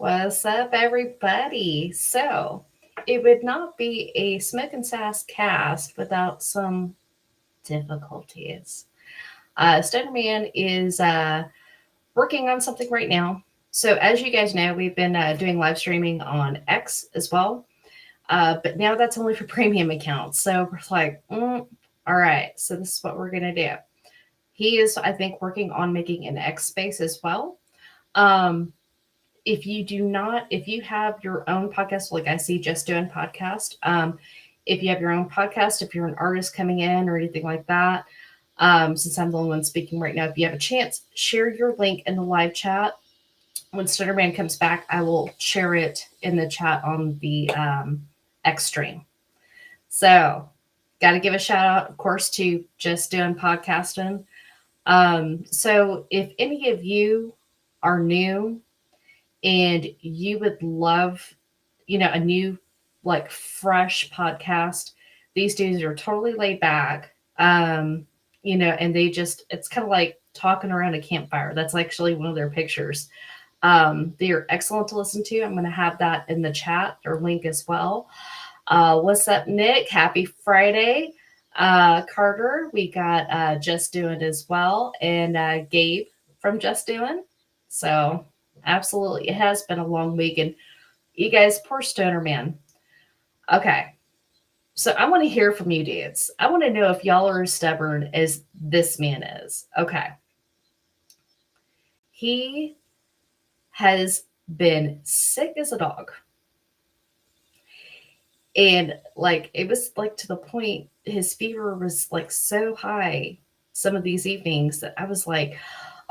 What's up, everybody? So, it would not be a Smoke and Sass cast without some difficulties. Stoner Man is working on something right now. So, as you guys know, we've been doing live streaming on X as well, but now that's only for premium accounts. So, we're like, all right, so this is what we're going to do. He is, I think, working on making an X space as well. Um, if you have your own podcast, like I see Just Doing Podcast, if you have your own podcast, if you're an artist coming in or anything like that, since I'm the only one speaking right now, if you have a chance, share your link in the live chat. When Stutterman comes back, I will share it in the chat on the X stream. So, got to give a shout out, of course, to Just Doing Podcasting. So, if any of you are new and you would love, a new, like, fresh podcast, these dudes are totally laid back. And it's kind of like talking around a campfire. That's actually one of their pictures. They are excellent to listen to. I'm going to have that in the chat or link as well. What's up, Nick? Happy Friday. Carter, we got Just Doing as well, and Gabe from Just Doing. So, absolutely, it has been a long week, and you guys, poor Stoner Man. Okay, so I want to hear from you dudes. I want to know if y'all are as stubborn as this man is. Okay, he has been sick as a dog. And like it was like to the point his fever was like so high some of these evenings that I was like,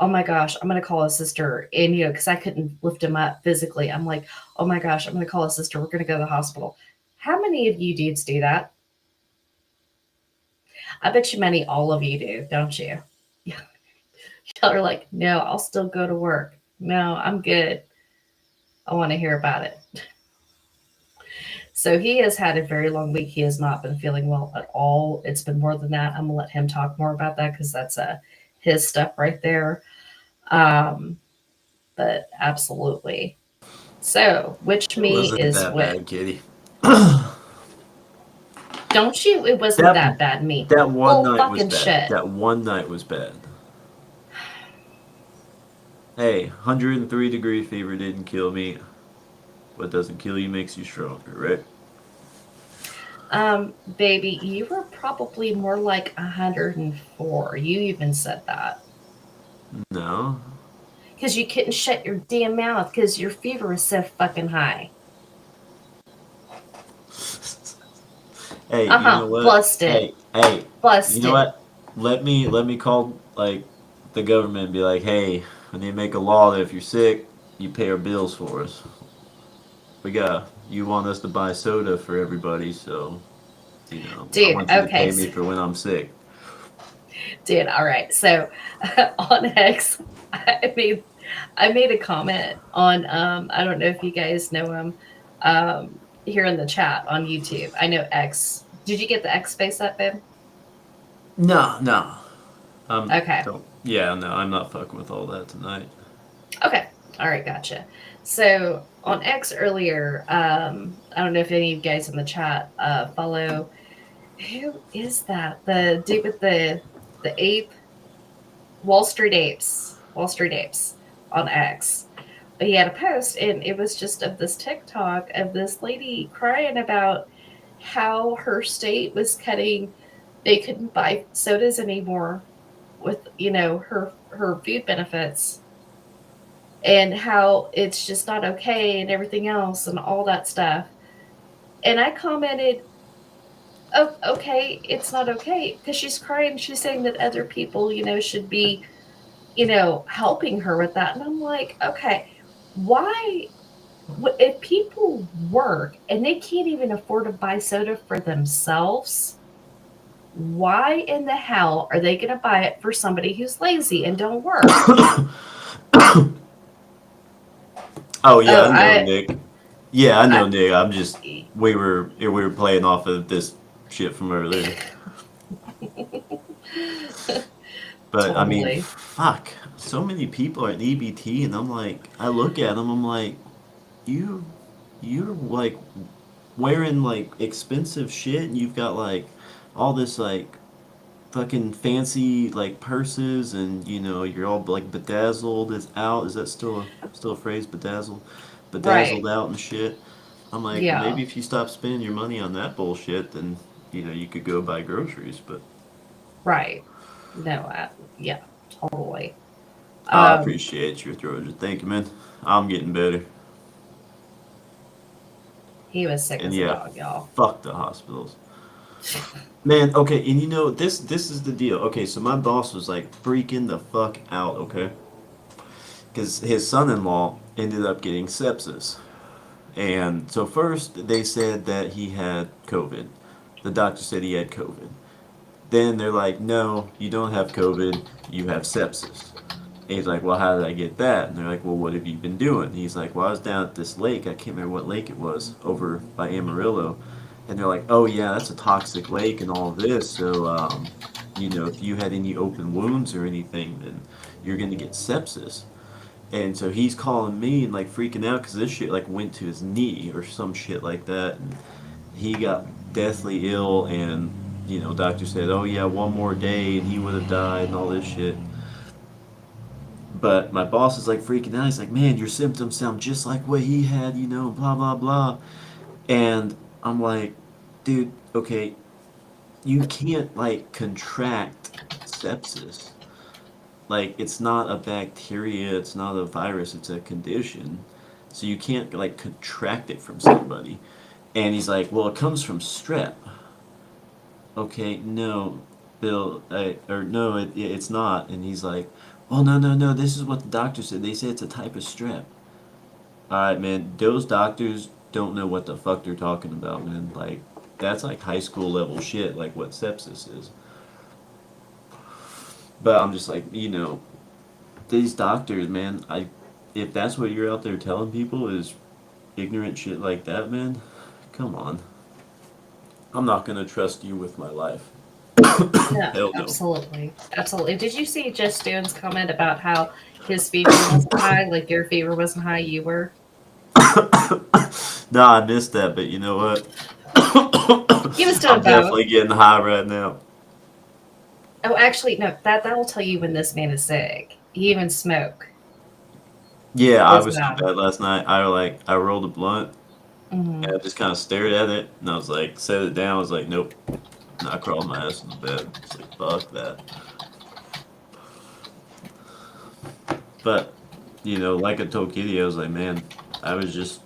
oh my gosh, I'm gonna call a sister. And because I couldn't lift him up physically, I'm like, oh my gosh, I'm gonna call a sister. We're gonna go to the hospital. How many of you dudes do that? I bet you many all of you do, don't you? Y'all are like, no, I'll still go to work. No, I'm good. I want to hear about it. So he has had a very long week. He has not been feeling well at all. It's been more than that. I'm gonna let him talk more about that because that's his stuff right there. Um, but absolutely. So which It me wasn't is that bad, which? Kitty. Don't you? It wasn't That that bad. Me. that one Well, night was fucking bad. shit. That one night was bad. Hey, 103-degree fever didn't kill me. What doesn't kill you makes you stronger, right? Baby, you were probably more like 104. You even said that No. because you couldn't shut your damn mouth because your fever was so fucking high. Hey, Uh you huh. know what? Busted. Hey, you know Busted. what? Let me call like the government and be like, hey, I need to make a law that if you're sick, you pay our bills for us. You want us to buy soda for everybody, so I Dude, want you to okay. pay me for when I'm sick. Dude, all right. So on X, I made I made a comment on I don't know if you guys know him here in the chat on YouTube. I know X. Did you get the X space up, babe? No, no. Okay. Don't. Yeah, no, I'm not fucking with all that tonight. Okay. All right, gotcha. So on X earlier, I don't know if any of you guys in the chat follow, who is that? The dude with the ape, Wall Street Apes. Wall Street Apes on X. He had a post and it was just of this TikTok of this lady crying about how her state was cutting, they couldn't buy sodas anymore with, her food benefits, and how it's just not okay and everything else and all that stuff. And I commented, oh, okay, it's not okay, because she's crying. She's saying that other people, should be, helping her with that. And I'm like, okay, why, if people work and they can't even afford to buy soda for themselves, why in the hell are they going to buy it for somebody who's lazy and don't work? Oh yeah, Oh, I know, Nick. Yeah, I know, I, Nick. I'm just we were playing off of this shit from earlier. But I mean, totally. fuck. So many people are at EBT, and I look at them, I'm like, you you're like wearing like expensive shit, and you've got like all this like fucking fancy like purses, and you're all like bedazzled is out. Is that still a phrase, bedazzled? Right. Bedazzled out and shit. I'm like, well, Yeah. maybe if you stop spending your money on that bullshit, then you could go buy groceries. But Right. No, yeah, totally. I Um, appreciate your Georgia. Thank you, man. I'm getting better. he was sick And as a yeah, dog, y'all. fuck the hospitals. Man, okay, and this is the deal. Okay, so my boss was like freaking the fuck out, okay? Because his son-in-law ended up getting sepsis. And so first they said that he had COVID. The doctor said he had COVID. Then they're like, no, you don't have COVID, you have sepsis. And he's like, well, how did I get that? And they're like, well, what have you been doing? And he's like, well, I was down at this lake. I can't remember what lake it was, over by Amarillo. And they're like, oh, yeah, that's a toxic lake and all this. So, if you had any open wounds or anything, then you're going to get sepsis. And so he's calling me and like freaking out because this shit like went to his knee or some shit like that. And he got deathly ill. And, doctor said, oh, yeah, one more day and he would have died and all this shit. But my boss is like freaking out. He's like, man, your symptoms sound just like what he had, blah, blah, blah. And I'm like, dude, okay, you can't like contract sepsis. Like, it's not a bacteria, it's not a virus, it's a condition. So you can't like contract it from somebody. And he's like, well, it comes from strep. Okay, no, Bill, or no, it's not. And he's like, well, no, no, no, this is what the doctor said. They say it's a type of strep. Alright, man, those doctors don't know what the fuck they're talking about, man. Like, that's like high school level shit, like what sepsis is. But I'm just like, these doctors, man, if that's what you're out there telling people is ignorant shit like that, man, come on. I'm not gonna trust you with my life. No, Hell no. absolutely. Absolutely. Did you see Just Stone's comment about how his fever wasn't high, like your fever wasn't high, you were? No, I missed that, but you know what? He was doing I'm both. definitely getting high right now. Oh, actually, no, that will tell you when this man is sick. He even smoke Yeah, I as was so well. bad last night. I rolled a blunt Hmm. and I just kind of stared at it and I was like, set it down. I was like, nope. And I crawled my ass in the bed. It's like, fuck that. But, like I told Kitty, I was like, man, I was just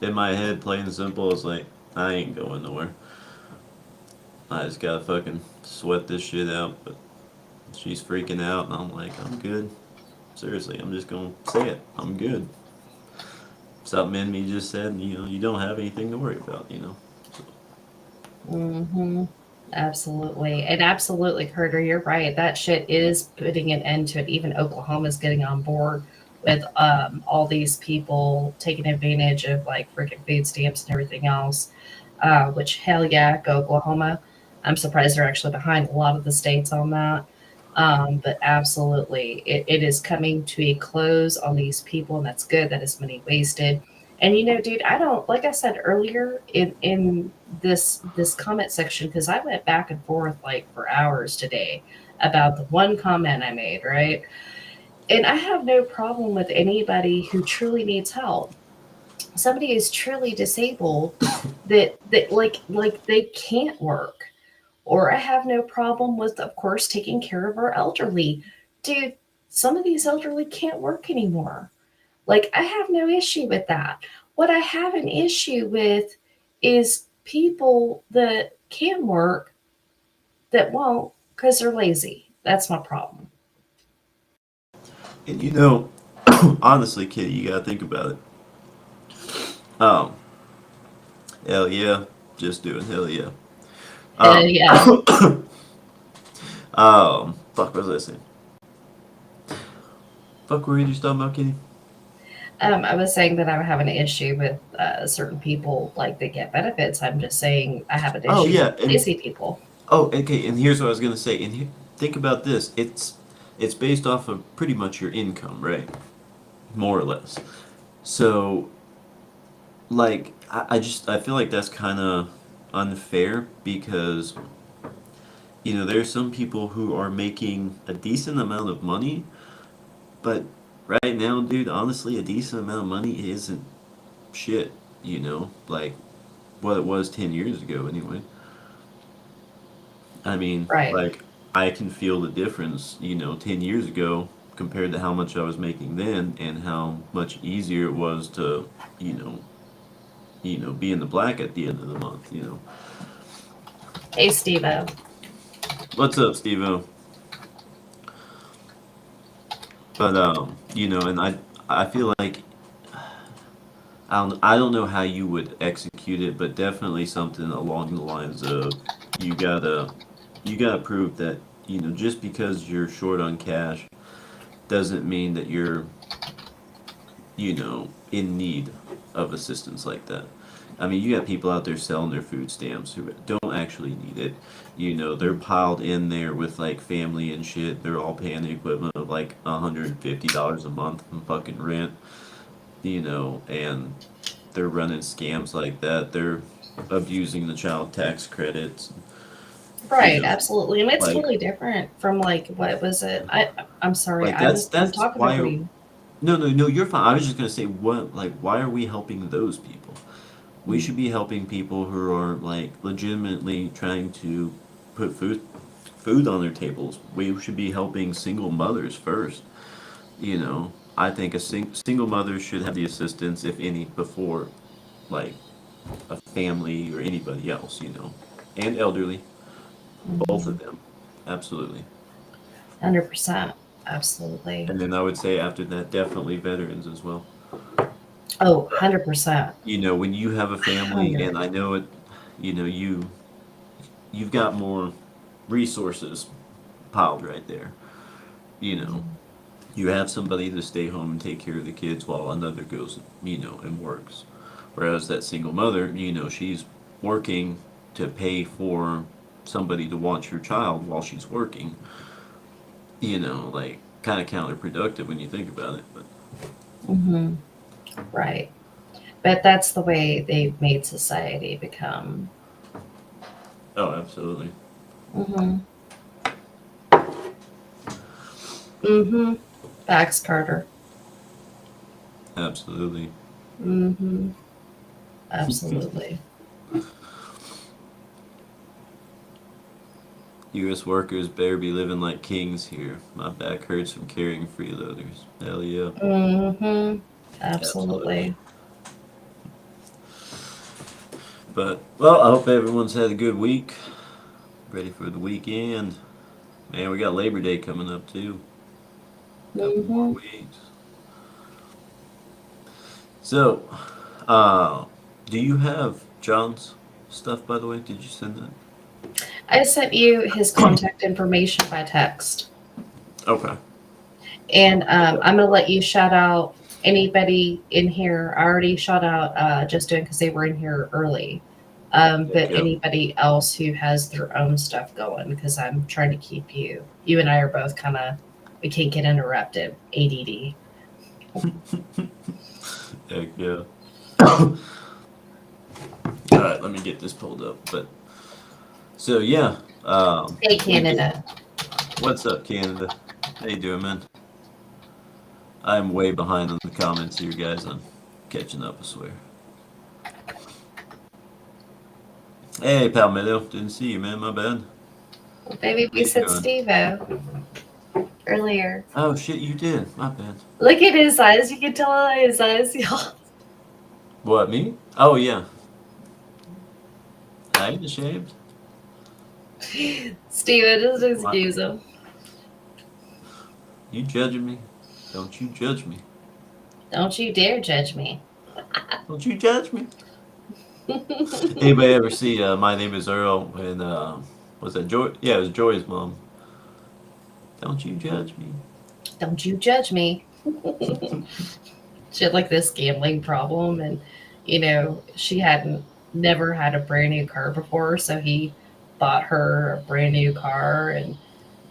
in my head, plain and simple. I was like, I ain't going nowhere. I just gotta fucking sweat this shit out. But she's freaking out, and I'm like, I'm good. Seriously, I'm just gonna say it. I'm good. Something in me just said, you don't have anything to worry about. So, Hmm. Absolutely. And absolutely, Carter, you're right. That shit is putting an end to it. Even Oklahoma's getting on board with all these people taking advantage of like freaking food stamps and everything else. Which hell yeah, go Oklahoma. I'm surprised they're actually behind a lot of the states on that. But absolutely, it is coming to a close on these people, and that's good. That is money wasted. And dude, I don't like I said earlier in this comment section because I went back and forth like for hours today about the one comment I made, right? And I have no problem with anybody who truly needs help. Somebody is truly disabled that like they can't work. Or I have no problem with, of course, taking care of our elderly. Dude, some of these elderly can't work anymore. Like, I have no issue with that. What I have an issue with is people that can work that won't because they're lazy. That's my problem. and honestly, Kitty, you gotta think about it. Um, hell yeah, just doing hell yeah. Um, Yeah. fuck, what was I saying? Fuck, were you just talking about, Kitty? I was saying that I have an issue with certain people, like they get benefits. I'm just saying I have an Oh issue with yeah, and lazy people. oh, okay, and here's what I was gonna say. And think about this. It's based off of pretty much your income, right? More or less. So like I feel like that's kind of unfair because there's some people who are making a decent amount of money, but right now, dude, honestly, a decent amount of money isn't shit. Like what it was 10 years ago, anyway. I mean, Right. like I can feel the difference, 10 years ago compared to how much I was making then, and how much easier it was to, you know, be in the black at the end of the month. Hey, Steve-O. What's up, Steve? But and I feel like I don't know how you would execute it, but definitely something along the lines of you gotta you gotta prove that just because you're short on cash doesn't mean that you're in need of assistance like that. I mean, you got people out there selling their food stamps who don't actually need it. They're piled in there with like family and shit. They're all paying the equivalent of like $150 a month in fucking rent. And they're running scams like that. They're abusing the child tax credits. You Right, know, absolutely. And it's like totally different from like what was it? I'm sorry, like I was I'm that's talking over why. you. No, no, no. You're fine. I was just gonna say why are we helping those people? We Mm. should be helping people who are like legitimately trying to put food on their tables. We should be helping single mothers first. I think a single mother should have the assistance, if any, before like a family or anybody else. And elderly, both of Mhm. them, absolutely. 100%. Absolutely. And then I would say after that, definitely veterans as well. Oh, 100%. When you have a family, 100. and I know it, you've got more resources piled right there. You know, Mhm. you have somebody to stay home and take care of the kids while another goes, and works. Whereas that single mother, she's working to pay for somebody to watch her child while she's working. Like kind of counterproductive when you think about it. But Mhm. Right. But that's the way they've made society become. oh, absolutely, Mhm. Mhm. Facts, Carter. absolutely. Mhm. Absolutely. U.S. workers better be living like kings here. My back hurts from carrying freeloaders. Hell yeah, Mhm. absolutely. Absolutely. But well, I hope everyone's had a good week. Ready for the weekend. Man, we got Labor Day coming up too. Couple more Mhm. weeks. So, uh, do you have John's stuff, by the way? Did you send that? I sent you his contact information by text. Okay. And Okay. I'm going to let you shout out anybody in here. I already shout out just doing because they were in here early. Heck But yeah. anybody else who has their own stuff going, because I'm trying to keep you. You and I are both kind of, we can't get interrupted. ADD. Heck yeah. All right, let me get this pulled up. But so yeah, Hey, we did. Canada. What's up, Canada? How you doing, man? I'm way behind on the comments here, guys. I'm catching up, I swear. Hey, Palmetto. Didn't see you, man. My bad. Baby, How we you said doing? Steve earlier. Oh shit, you did. My bad. Look at his eyes. You can tell by his eyes, y'all. What, me? Oh yeah. I ain't ashamed. Steven, just What? excuse him. You judging me? Don't you judge me. Don't you dare judge me. Don't you judge me. Anybody ever see My Name is Earl when, was that Joy? Yeah, it was Joy's mom. Don't you judge me. Don't you judge me. She had like this gambling problem, and she hadn't never had a brand new car before, so he bought her a brand new car, and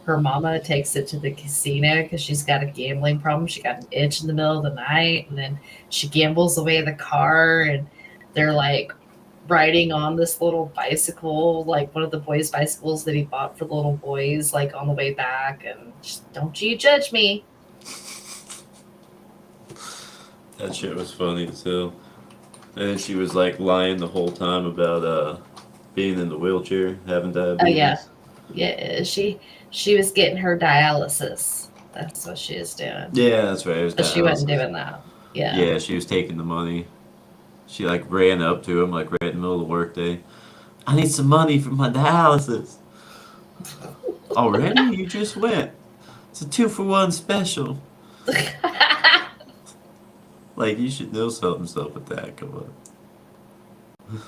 her mama takes it to the casino because she's got a gambling problem. She got an itch in the middle of the night, and then she gambles away the car, and they're like riding on this little bicycle, like one of the boys' bicycles that he bought for the little boys, like on the way back. And just, don't you judge me. That shit was funny as hell. And then she was like lying the whole time about being in the wheelchair, having Oh yeah, diabetes. yeah. She was getting her dialysis. That's what she is doing. Yeah, that's right. It was But she wasn't dialysis. doing that. Yeah. Yeah, she was taking the money. She like ran up to him like right in the middle of the workday. I need some money for my dialysis. Already? You just went. It's a 2-for-1 special. Like you should know something's up with that. Come on.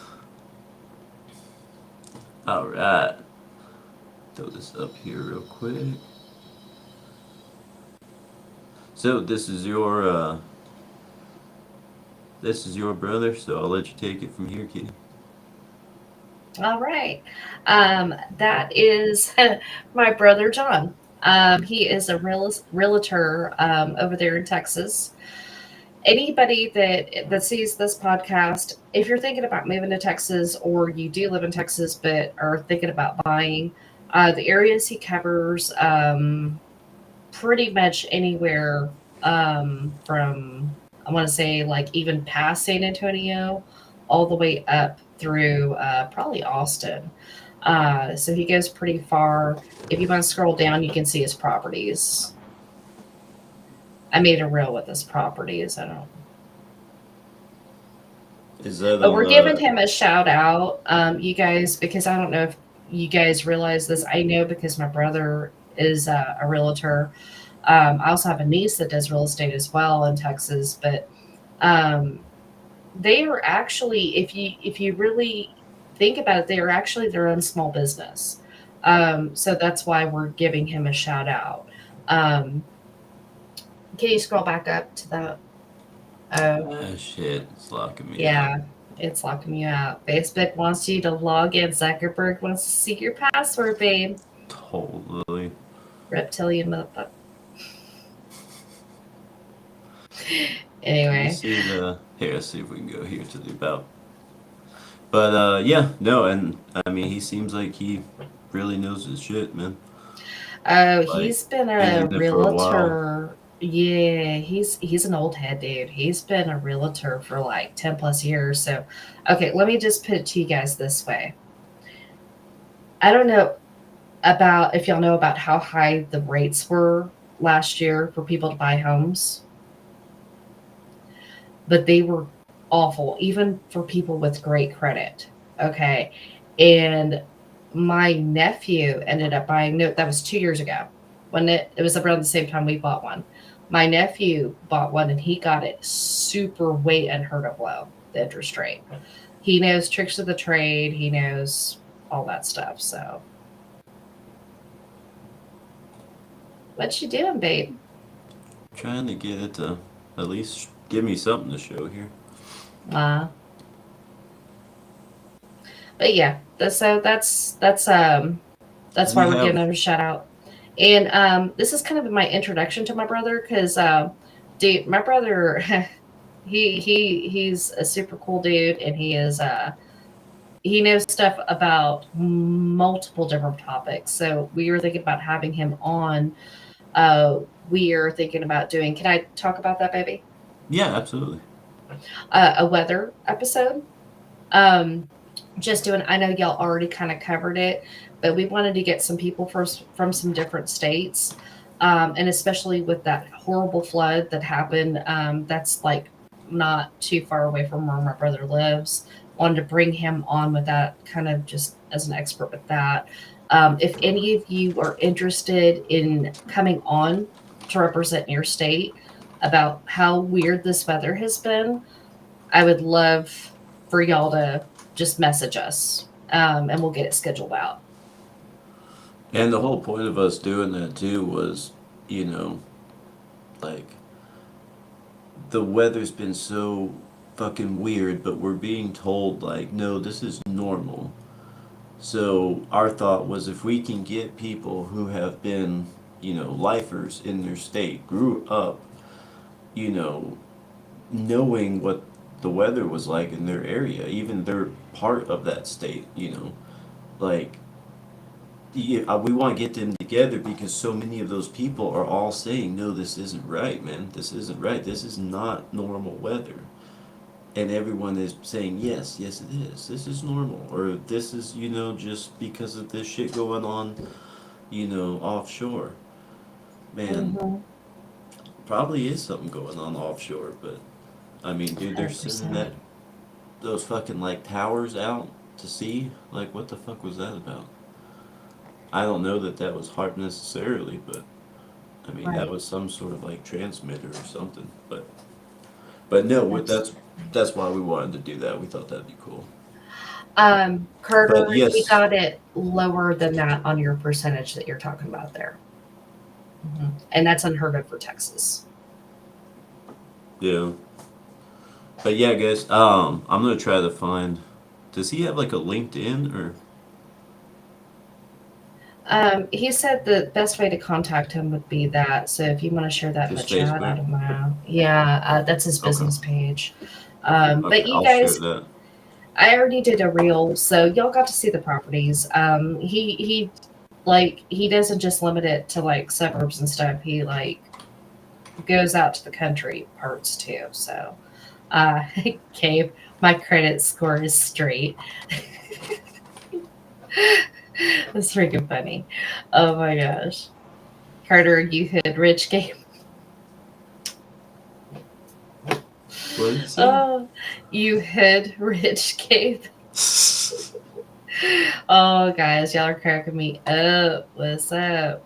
All right. Throw this up here real quick. So this is your brother. So I'll let you take it from here, Kitty. All right. That is my brother John. He is a realtor over there in Texas. Anybody that sees this podcast, if you're thinking about moving to Texas or you do live in Texas but are thinking about buying, the areas he covers, pretty much anywhere from I want to say like even past San Antonio, all the way up through probably Austin. So he goes pretty far. If you want to scroll down, you can see his properties. I made a reel with his properties. I don't. Is that But on we're giving the? him a shout out, you guys, because I don't know if you guys realize this. I know because my brother is a realtor. I also have a niece that does real estate as well in Texas, but um, they are actually, if you really think about it, they are actually their own small business. So that's why we're giving him a shout out. Um, can you scroll back up to that? Oh, Ah, shit, it's locking me out. yeah, it's locking you out. Facebook wants you to log in. Zuckerberg wants to see your password, babe. Totally. Reptilian motherfucker. Can you Anyway, see the? Here, let's see if we can go here to the about. But yeah, no, and I mean, he seems like he really knows his shit, man. oh, Like, he's been been a in it for a while. realtor. Yeah, he's an old head dude. He's been a realtor for like 10 plus years. So, okay, let me just put it to you guys this way. I don't know about if y'all know about how high the rates were last year for people to buy homes, but they were awful, even for people with great credit. Okay. And my nephew ended up buying, no, that was 2 years ago when it was around the same time we bought one. My nephew bought one and he got it super way unheard of low, the interest rate. He knows tricks of the trade, he knows all that stuff. So, what you doing, babe? Trying to get it to at least give me something to show here. Uh, but yeah, so that's Does he why we're giving have? him a shout out. And this is kind of my introduction to my brother because, dude, my brother, he's a super cool dude, and he knows stuff about multiple different topics. So we were thinking about having him on. We are thinking about doing. Can I talk about that, baby? Yeah, absolutely. A weather episode. Um, just doing. I know y'all already kind of covered it, but we wanted to get some people from some different states, and especially with that horrible flood that happened. That's like not too far away from where my brother lives. Wanted to bring him on with that, kind of just as an expert with that. If any of you are interested in coming on to represent your state about how weird this weather has been, I would love for y'all to just message us, and we'll get it scheduled out. And the whole point of us doing that too was, you know, like the weather's been so fucking weird, but we're being told like, no, this is normal. So our thought was if we can get people who have been, lifers in their state, grew up, you know, knowing what the weather was like in their area. Even they're part of that state, you know. Like, yeah, we want to get them together because so many of those people are all saying, no, this isn't right, man. This isn't right. This is not normal weather. And everyone is saying, yes, yes, it is. This is normal. Or this is, you know, just because of this shit going on, you know, offshore. Man, Mm-hmm. probably is something going on offshore, but I mean, dude, they're sending 100%. those fucking like towers out to sea. Like, what the fuck was that about? I don't know that that was hard necessarily, but I mean, that Right. was some sort of like transmitter or something. But no, That's that's why we wanted to do that. We thought that'd be cool. But Carter, you yes, got it lower than that on your percentage that you're talking about there. And that's unheard of for Texas. yeah. But yeah, guys, I'm gonna try to find. Does he have like a LinkedIn or He said the best way to contact him would be that. So if you want to share that in the just chat, I Facebook? don't know. Yeah, that's his Okay, business page. okay, But you I'll share guys, that. I already did a reel, so y'all got to see the properties. He like he doesn't just limit it to like suburbs and stuff. He like goes out to the country parts too. So, uh, Gabe, my credit score is straight. That's freaking funny. Oh my gosh. Carter, you hit rich game. What did you say? Oh, you hit rich Gabe. Oh, guys, y'all are cracking me up. What's up?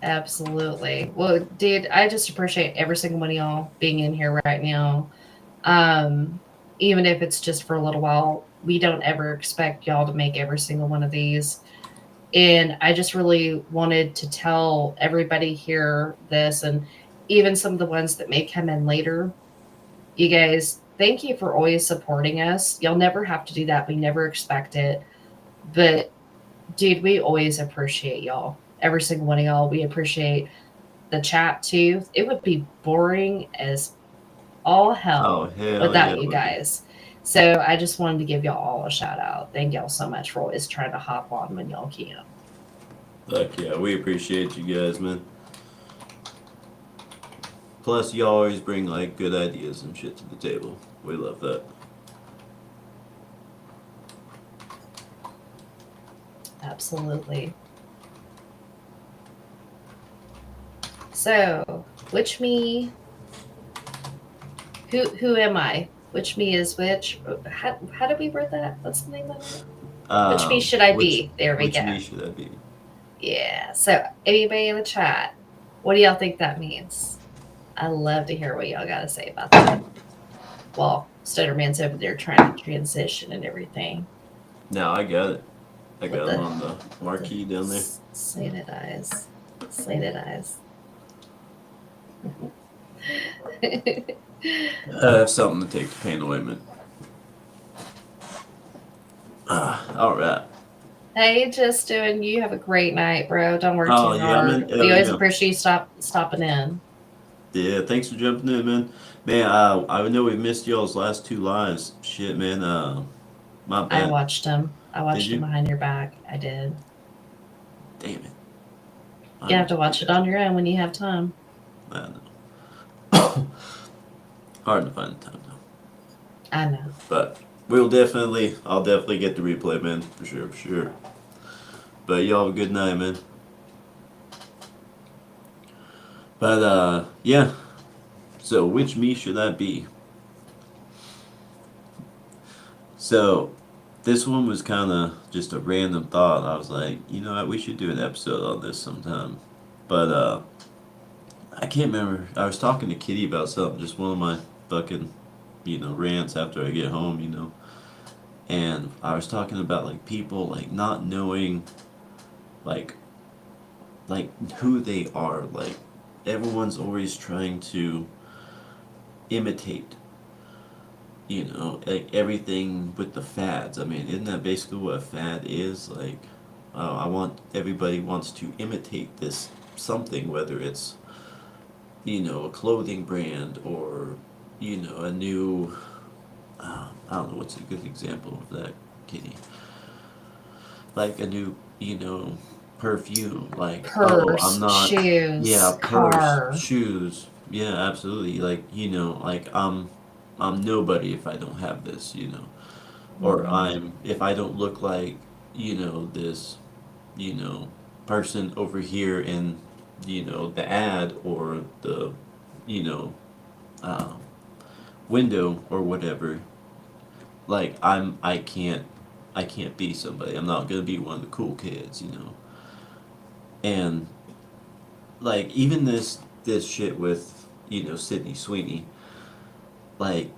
Absolutely. Well, dude, I just appreciate every single one of y'all being in here right now. Um, Even if it's just for a little while, we don't ever expect y'all to make every single one of these. And I just really wanted to tell everybody here this, and even some of the ones that may come in later. You guys, thank you for always supporting us. You'll never have to do that. We never expect it. But, dude, we always appreciate y'all. Every single one of y'all. We appreciate the chat too. It would be boring as all Oh hell hell yeah, without it you would be. guys. So I just wanted to give y'all all a shout out. Thank y'all so much for always trying to hop on when y'all can. Fuck yeah, we appreciate you guys, man. Plus, you always bring like good ideas and shit to the table. We love that. Absolutely. So, which me? Who am I? Which me is which? How do we word that? What's the name of it? Which me should I Which be? There we which go. me should that be? Yeah. So, anybody in the chat, what do y'all think that means? I love to hear what y'all got to say about that. Well, Stutterman's over there trying to transition and everything. Now I got it. I With got him on the the marquee down there. slanted eyes. Slanted eyes. I have something to take the pain away, man. All right. Hey, just doing. You have a great night, bro. Don't work Oh too yeah, hard. man. We Hell always yeah. appreciate you stopping in. Yeah, thanks for jumping in, man. Man, I know we missed y'all's last two lives. Shit, man. My I bad. watched him. I Did watched him you? behind your back. I did. Damn it. I You have didn't to see watch it that. on your own when you have time. I know. Hard to find the time though. I know. But I'll definitely get the replay, man. For sure, for sure. But y'all have a good night, man. But yeah. So which me should that be? So this one was kind of just a random thought. I was like, you know what, we should do an episode on this sometime. But I can't remember. I was talking to Kitty about something, just one of my fucking, you know, rants after I get home, you know. And I was talking about like people like not knowing like like who they are. Like everyone's always trying to imitate, you know, like everything with the fads. I mean, isn't that basically what a fad is? Like, I want everybody wants to imitate this something, whether it's a clothing brand, or a new, I don't know what's a good example of that, Kitty. Like a new, perfume. Like, oh, I'm Purse, not, yeah, shoes, purse, car. shoes. Yeah, absolutely. Like, like I'm nobody if I don't have this, or Mhm. if I don't look like, this, you know, person over here in, the ad or the, you know, uh, window or whatever. Like I can't be somebody. I'm not gonna be one of the cool kids. And like even this shit with Sydney Sweeney, like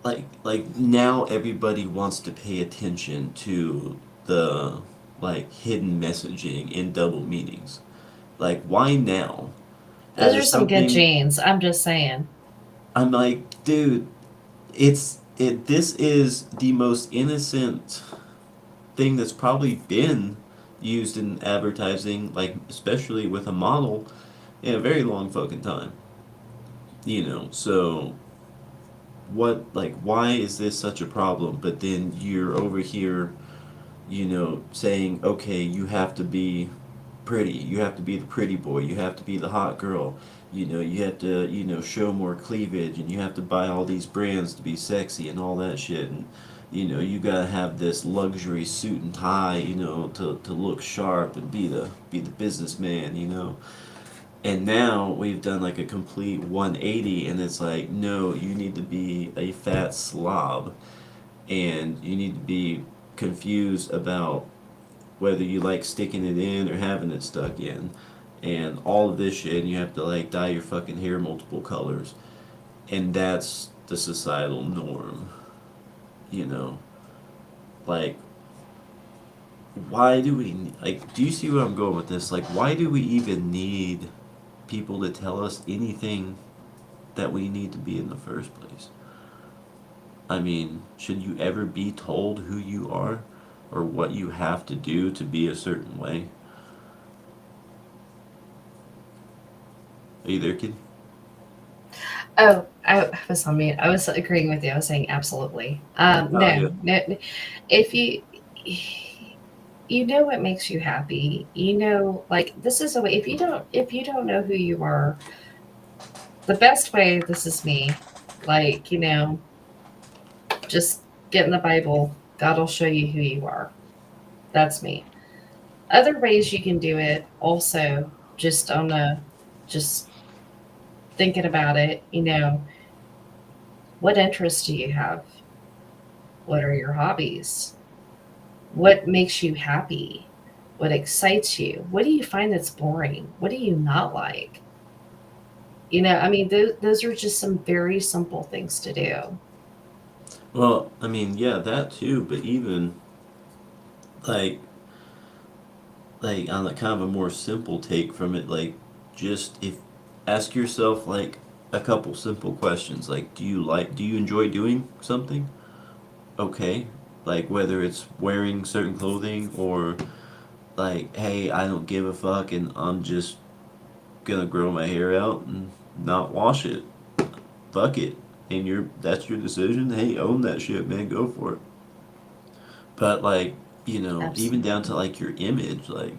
like now everybody wants to pay attention to the like hidden messaging and double meanings. Like why now? Out Those of are some good something, jeans. I'm just saying. I'm like, dude, this is the most innocent thing that's probably been used in advertising, like especially with a model, in a very long fucking time. So why is this such a problem? But then you're over here, saying, okay, you have to be pretty, you have to be the pretty boy, you have to be the hot girl, you have to, show more cleavage, and you have to buy all these brands to be sexy and all that shit, and you gotta have this luxury suit and tie, to look sharp and be the businessman. And now we've done like a complete 180, and it's like, no, you need to be a fat slob, and you need to be confused about whether you like sticking it in or having it stuck in, and all of this shit, and you have to like dye your fucking hair multiple colors, and that's the societal norm, you know? Like, why do we, like, do you see where I'm going with this? Like, why do we even need people to tell us anything that we need to be in the first place? I mean, should you ever be told who you are or what you have to do to be a certain way? Are you there, kid? Oh, I was on mute. I was agreeing with you. I was saying absolutely. Oh, No, yeah. no. If you know what makes you happy, like this is a way. If you don't know who you are, the best way. This is me. Like just get in the Bible. God will show you who you are. That's me. Other ways you can do it also just on a just thinking about it, what interests do you have? What are your hobbies? What makes you happy? What excites you? What do you find that's boring? What do you not like? I mean, those are just some very simple things to do. Well, I mean, yeah, that too, but even like on a kind of a more simple take from it, like just if ask yourself like a couple simple questions, like do you enjoy doing something? Okay. Like whether it's wearing certain clothing, or like, hey, I don't give a fuck and I'm just gonna grow my hair out and not wash it. Fuck it. And that's your decision. Hey, own that shit, man. Go for it. But like, even down to Absolutely. like your image, like,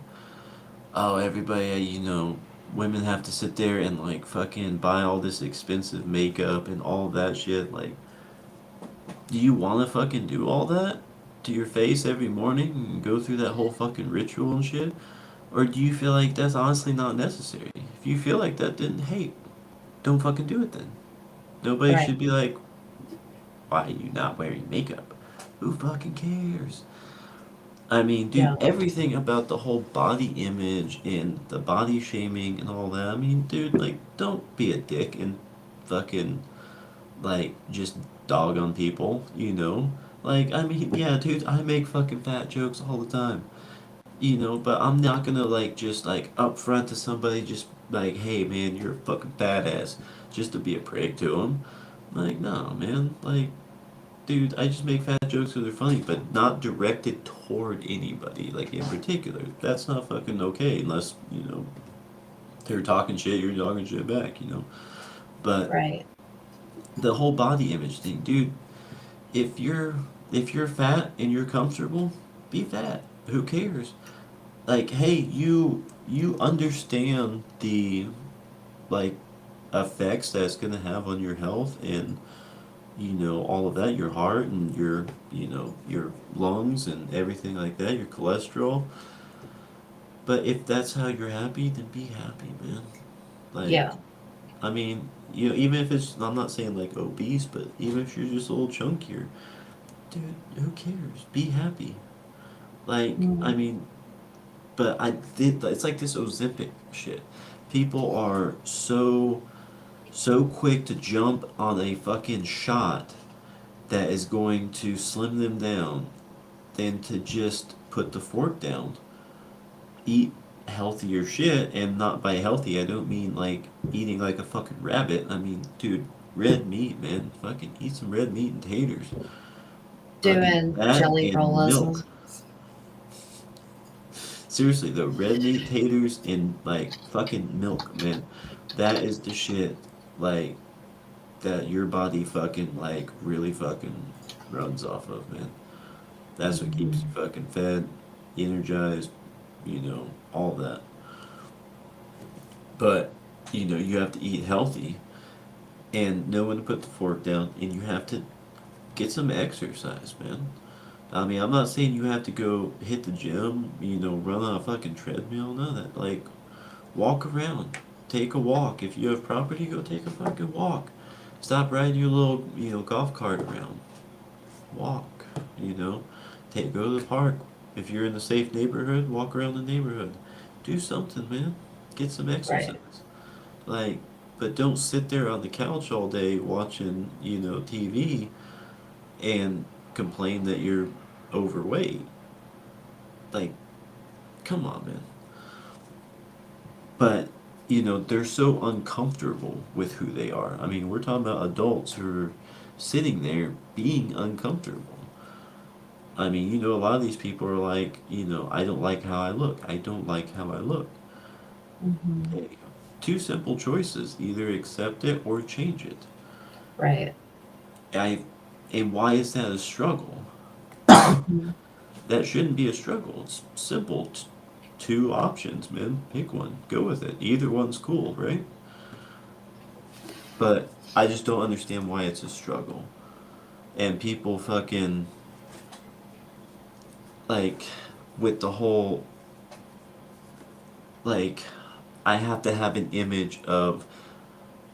oh, everybody, women have to sit there and like fucking buy all this expensive makeup and all that shit. Like, do you want to fucking do all that to your face every morning and go through that whole fucking ritual and shit? Or do you feel like that's honestly not necessary? If you feel like that, then hey, don't fucking do it then. Nobody Right. should be like, why are you not wearing makeup? Who fucking cares? I mean, dude, Yeah. everything about the whole body image and the body shaming and all that. I mean, dude, like, don't be a dick and fucking, like, just dog on people. Like, I mean, yeah, dude, I make fucking fat jokes all the time, but I'm not gonna, like, just, like, up front to somebody, just, like, hey, man, you're a fucking badass, just to be a prick to them. Like, no, man, like, dude, I just make fat jokes because they're funny, but not directed toward anybody, like in particular. That's not fucking okay unless. They're talking shit, you're talking shit back, you know. But Right. the whole body image thing, dude. If you're if you're fat and you're comfortable, be fat. Who cares? Like, hey, you understand the like effects that's gonna have on your health and all of that, your heart and your lungs and everything like that, your cholesterol. But if that's how you're happy, then be happy, man. Like, Yeah. I mean, even if it's, I'm not saying like obese, but even if you're just a little chunkier, dude, who cares? Be happy. Like, I Mm. mean, but it's like this Ozempic shit. People are so quick to jump on a fucking shot that is going to slim them down than to just put the fork down. Eat healthier shit, and not by healthy, I don't mean like eating like a fucking rabbit. I mean, dude, red meat, man. Fucking eat some red meat and taters. Fucking Doing that jelly and rolls milk. and Seriously though, red meat, taters, and like fucking milk, man. That is the shit, like, that your body fucking like really fucking runs off of, man. That's what keeps you Mhm. fucking fed, energized, all that. But, you have to eat healthy and know when to put the fork down, and you have to get some exercise, man. I mean, I'm not saying you have to go hit the gym, run on a fucking treadmill, none of that. Like, walk around. Take a walk. If you have property, go take a fucking walk. Stop riding your little, golf cart around. Walk, you know. Go to the park. If you're in a safe neighborhood, walk around the neighborhood. Do something, man. Get some exercise. Right. Like, but don't sit there on the couch all day watching, TV and complain that you're overweight. Like, come on, man. But, they're so uncomfortable with who they are. I mean, we're talking about adults who are sitting there being uncomfortable. I mean, a lot of these people are like, I don't like how I look. I don't like how I look. Mhm. Okay. Two simple choices: either accept it or change it. Right. I, and why is that a struggle? Mhm. That shouldn't be a struggle. It's simple. Two options, man. Pick one. Go with it. Either one's cool, right? But I just don't understand why it's a struggle. And people fucking, like, with the whole, like, I have to have an image of,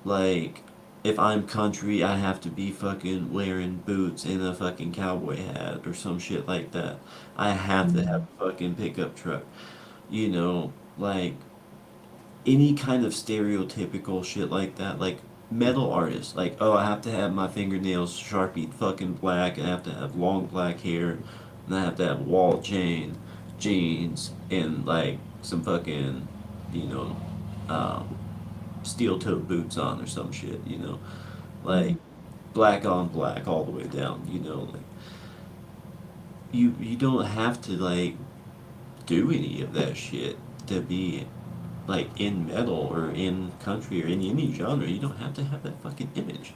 like, if I'm country, I have to be fucking wearing boots and a fucking cowboy hat or some shit like that. I have to have Mhm. a fucking pickup truck. Like, any kind of stereotypical shit like that, like metal artists, like, oh, I have to have my fingernails sharpie fucking black, I have to have long black hair, and I have to have wall chain, jeans, and like some fucking, you know, um, steel toe boots on or some shit, like Mhm. black on black all the way down, like you don't have to like do any of that shit to be like in metal or in country or in any genre. You don't have to have that fucking image.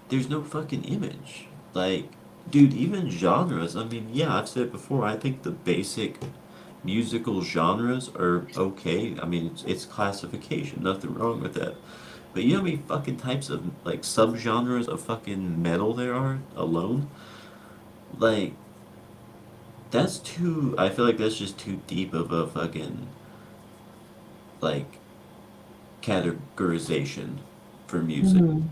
There's no fucking image. Like, dude, even genres. I mean, yeah, I've said it before. I think the basic musical genres are okay. I mean, it's classification. Nothing wrong with that. But you know how many fucking types of like subgenres of fucking metal there are alone? Like, that's too. I feel like that's just too deep of a fucking like categorization for music. Mhm.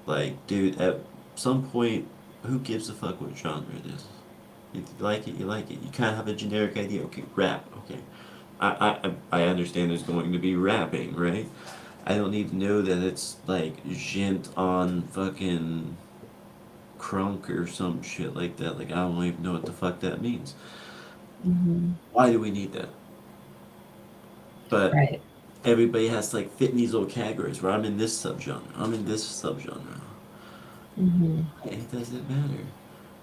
Like, dude, at some point, who gives a fuck what genre it is? If you like it, you like it. You kind of have a generic idea. Okay, rap. Okay, I understand there's going to be rapping, right? I don't need to know that it's like gent on fucking crunk or some shit like that. Like, I don't even know what the fuck that means. Mhm. Why do we need that? But Right. everybody has to like fit in these little categories where I'm in this subgenre. I'm in this subgenre. Mhm. It doesn't matter.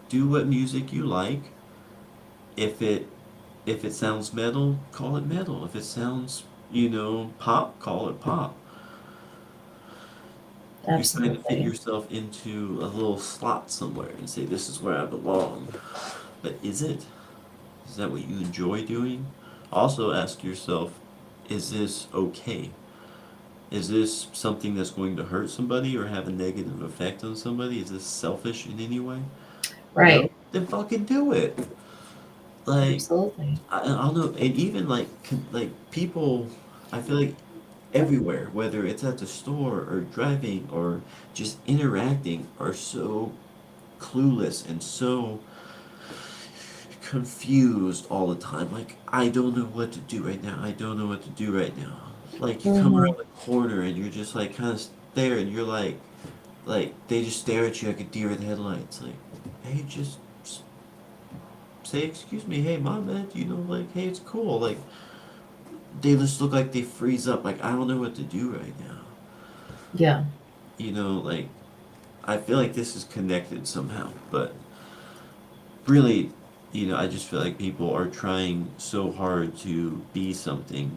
Do what music you like. If it if it sounds metal, call it metal. If it sounds Pop, call it pop. You're trying to fit Absolutely. yourself into a little slot somewhere and say, this is where I belong. But is it? Is that what you enjoy doing? Also ask yourself, is this okay? Is this something that's going to hurt somebody or have a negative effect on somebody? Is this selfish in any way? No? Right. Then fucking do it. Like, Absolutely. I don't know, and even like like people, I feel like everywhere, whether it's at the store or driving or just interacting, are so clueless and so confused all the time. Like, I don't know what to do right now. I don't know what to do right now. Like, you come Hmm. around the corner and you're just like kind of there, and you're like they just stare at you like a deer in the headlights. Like, hey, just say excuse me. Hey, my bad. Like, hey, it's cool. Like, they just look like they freeze up. Like, I don't know what to do right now. Yeah. Like, I feel like this is connected somehow, but really, I just feel like people are trying so hard to be something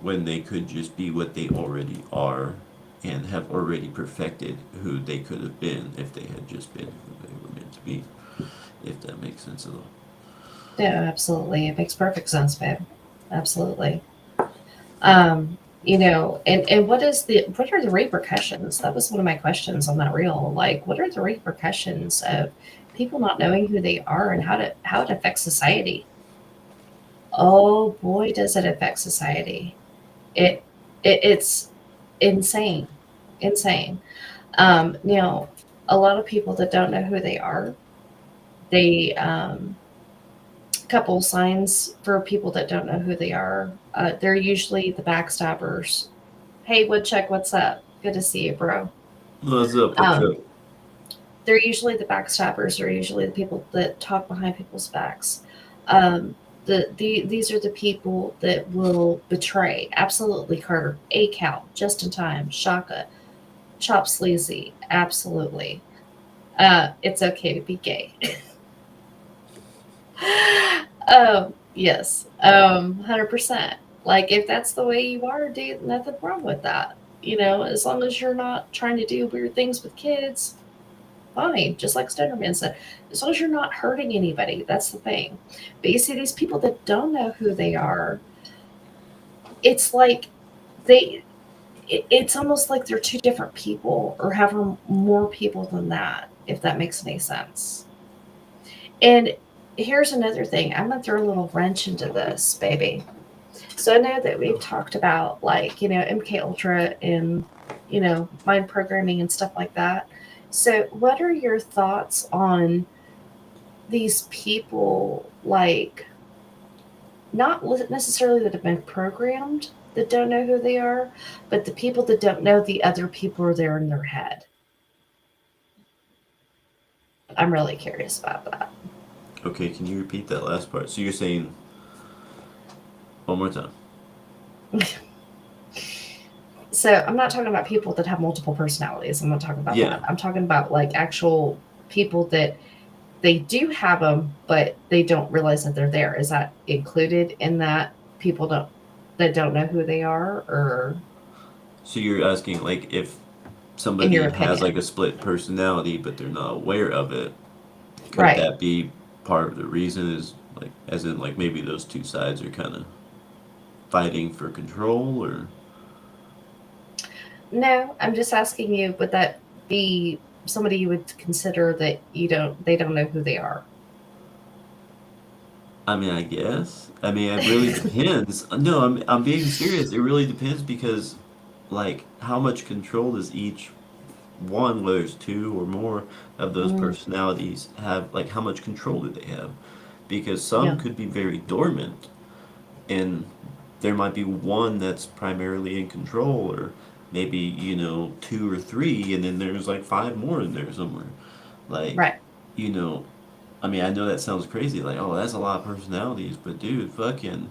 when they could just be what they already are and have already perfected who they could have been if they had just been who they were meant to be, if that makes sense at all. Yeah, absolutely. It makes perfect sense, babe. Absolutely. And what are the repercussions? That was one of my questions on that reel. Like, what are the repercussions of people not knowing who they are and how it affects society? Oh boy, does it affect society. It, it's insane. Insane. Now, a lot of people that don't know who they are, they couple signs for people that don't know who they are. They're usually the backstabbers. Hey, Woodchuck, what's up? Good to see you, bro. What's up, Um, Pacho? they're usually the backstabbers. They're usually the people that talk behind people's backs. Um, these are the people that will betray. Absolutely, Carter. A Cal, just in time. Shaka, Chop Sleazy. Absolutely. It's okay to be gay. Yes. 100%. Like, if that's the way you are, dude, nothing wrong with that. As long as you're not trying to do weird things with kids, fine. Just like Stonerman said, as long as you're not hurting anybody, that's the thing. But you see, these people that don't know who they are, it's like they, it's almost like they're two different people or have more people than that, if that makes any sense. And here's another thing. I'm going to throw a little wrench into this, baby. So I know that we've talked about like, MK Ultra and, mind programming and stuff like that. So what are your thoughts on these people like not necessarily that have been programmed that don't know who they are, but the people that don't know the other people are there in their head? I'm really curious about that. Okay, can you repeat that last part? So you're saying one more time? So I'm not talking about people that have multiple personalities. I'm not talking about Yeah. that. I'm talking about like actual people that they do have them, but they don't realize that they're there. Is that included in that people don't know who they are, or So you're asking like if in your somebody has like opinion? a split personality but they're not aware of it, could Right. that be part of the reason is like as in like maybe those two sides are kind of fighting for control or No, I'm just asking you. Would that be somebody you would consider that they don't know who they are? I mean, I guess. I mean, it really depends. No, I'm being serious. It really depends because like how much control does each one, whether it's two or more of those Mm, personalities have, like how much control do they have? Because yeah. some could be very dormant and there might be one that's primarily in control or maybe, two or three and then there's like five more in there somewhere. Like, Right. you know, I mean, I know that sounds crazy, like, oh, that's a lot of personalities, but dude, fucking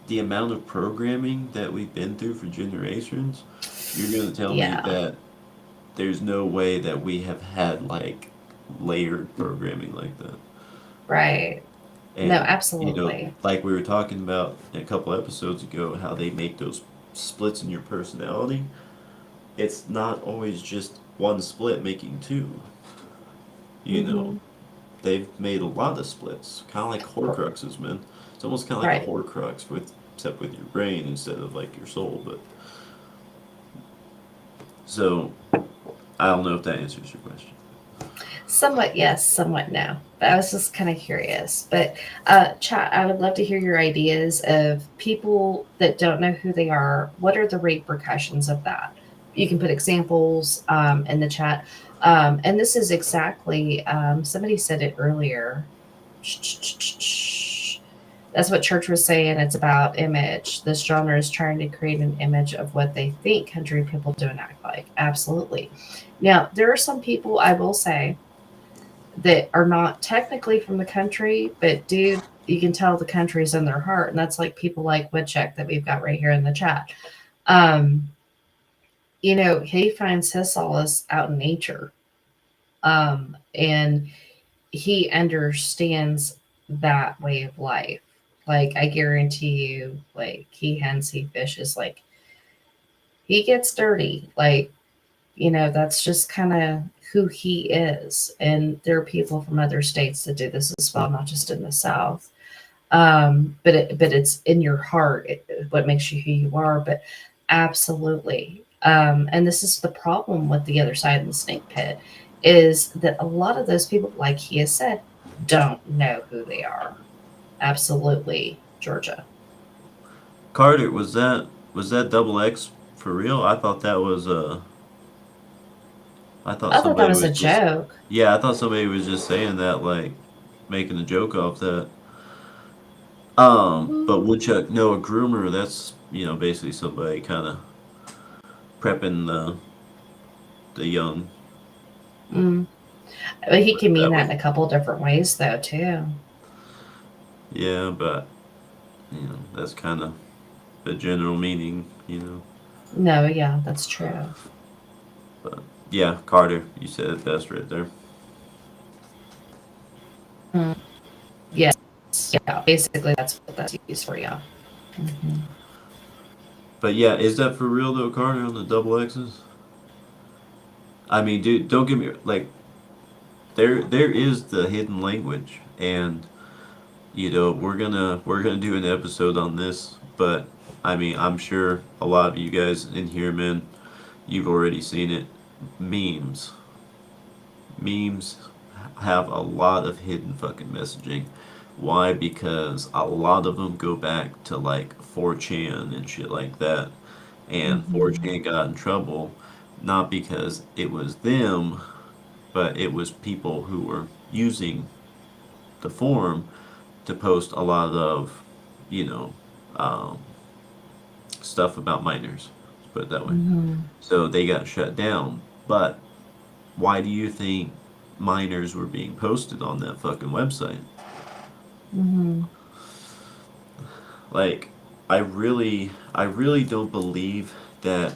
the amount of programming that we've been through for generations, you're gonna tell me Yeah. that there's no way that we have had like layered programming like that. Right. No, And, absolutely. like we were talking about a couple episodes ago, how they make those splits in your personality, it's not always just one split making two. You know, Mm-hmm. they've made a lot of splits, kind of like Horcruxes, man. It's almost kind of like a Right. Horcrux with except with your brain instead of like your soul. But so I don't know if that answers your question. Somewhat yes, somewhat no. But I was just kind of curious. But chat, I would love to hear your ideas of people that don't know who they are. What are the repercussions of that? You can put examples in the chat. And this is exactly, somebody said it earlier. That's what church was saying. It's about image. This genre is trying to create an image of what they think country people do and act like. Absolutely. Now, there are some people, I will say, that are not technically from the country, but dude, you can tell the country's in their heart. And that's like people like Woodchuck that we've got right here in the chat. Um, he finds his solace out in nature. And he understands that way of life. Like, I guarantee you, like, he hens, he fishes, like, he gets dirty. Like, that's just kind of who he is. And there are people from other states that do this as well, not just in the South. But it's in your heart, what makes you who you are. But absolutely. And this is the problem with the other side of the snake pit is that a lot of those people, like he has said, don't know who they are. Absolutely, Georgia. Carter, was that double X for real? I thought that was I thought I thought that somebody was a was just joke. yeah, I thought somebody was just saying that like making a joke off that. But woodchuck, no, a groomer. That's basically somebody kind of prepping the young. Mm. But he Put it can mean that that way. in a couple different ways, though, too. Yeah, but that's kind of the general meaning. No, yeah, that's true. But yeah, Carter, you said it best right there. Mm. Yes, yeah, basically that's what that's used for, yeah. Hmm. But yeah, is that for real though, Carter, on the double X's? I mean, dude, don't get me like there is the hidden language, and we're gonna do an episode on this, but I mean, I'm sure a lot of you guys in here, man, you've already seen it. Memes. Memes have a lot of hidden fucking messaging. Why? Because a lot of them go back to like 4chan and shit like that. And Hmm. 4chan got in trouble not because it was them, but it was people who were using the forum to post a lot of, you know, um, stuff about minors. Let's put it that way. Hmm. So they got shut down. But why do you think minors were being posted on that fucking website? Hmm. Like, I really don't believe that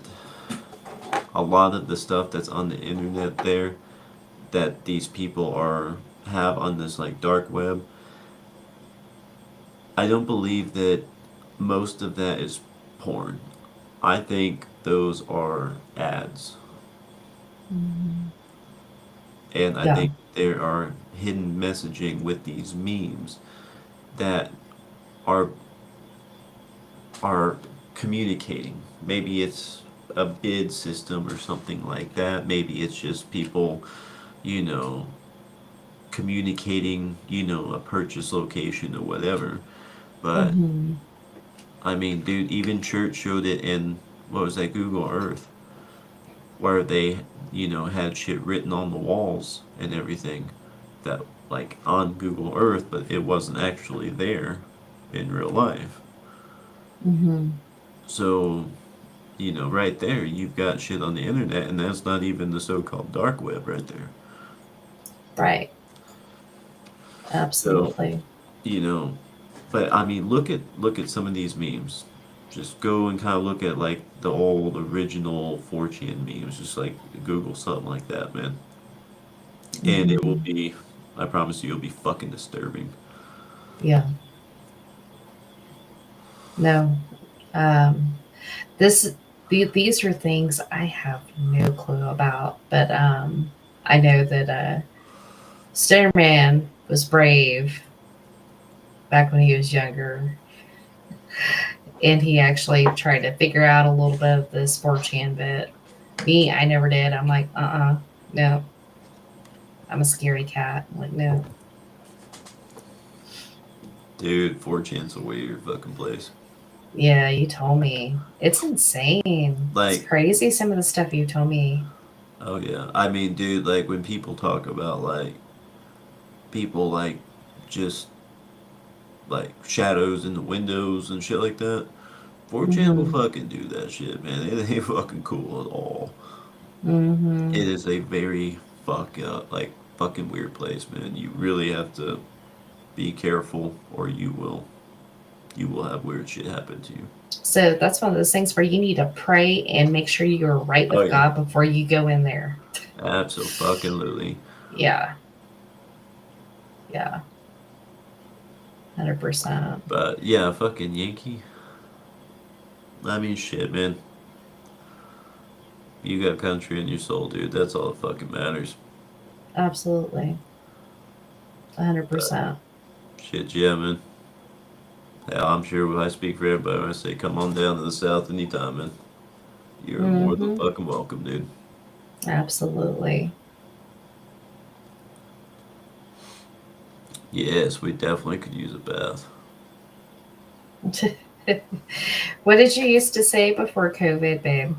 a lot of the stuff that's on the internet there that these people are have on this like dark web. I don't believe that most of that is porn. I think those are ads, Hmm. and I Yeah. think there are hidden messaging with these memes that are are communicating. Maybe it's a bid system or something like that. Maybe it's just people, you know, communicating, a purchase location or whatever. But Hmm. I mean, dude, even church showed it in what was that, Google Earth, where they, had shit written on the walls and everything that like on Google Earth, but it wasn't actually there in real life. Hmm. So, right there, you've got shit on the internet, and that's not even the so-called dark web right there. Right. So, Absolutely. you know, but I mean, look at some of these memes. Just go and kind of look at like the old original 4chan memes. Just like Google something like that, man, and it will Hmm. be. I promise you, it'll be fucking disturbing. Yeah. No. Um, this these are things I have no clue about, but I know that Stoner Man was brave back when he was younger, and he actually tried to figure out a little bit of this 4chan bit. Me, I never did. I'm like, no, I'm a scary cat. I'm like, no. Dude, 4chan's a weird fucking place. Yeah, you told me. It's insane. It's Like, crazy some of the stuff you told me. oh yeah. I mean, dude, like when people talk about like people like just like shadows in the windows and shit like that, 4chan will Mm-hmm. fucking do that shit, man. It ain't fucking cool at all. Mm-hmm. It is a very like fucking weird place, man. You really have to be careful, or you will have weird shit happen to you. So that's one of those things where you need to pray and make sure you're right Oh with yeah, God before you go in there. absolutely. Yeah, yeah, 100%. But yeah, fucking Yankee. I mean, shit, man. You got country in your soul, dude. That's all that fucking matters. Absolutely, But 100%. shit, yeah, man. Yeah, I'm sure I speak for everybody when I say come on down to the south anytime, man. You're more than Mm-hmm. fucking welcome, dude. Absolutely. Yes, we definitely could use a bath. What did you used to say before COVID, babe?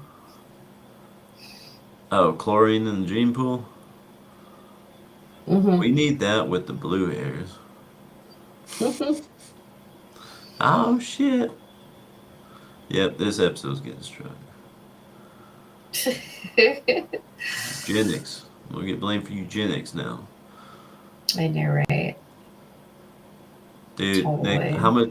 Oh, chlorine in the gene pool? Mm-hmm. We need that with the blue hairs. Oh, shit. Yep, this episode's getting strong. Eugenics. We'll get blamed for eugenics now. I know, right? Dude, Nick, Totally. how much,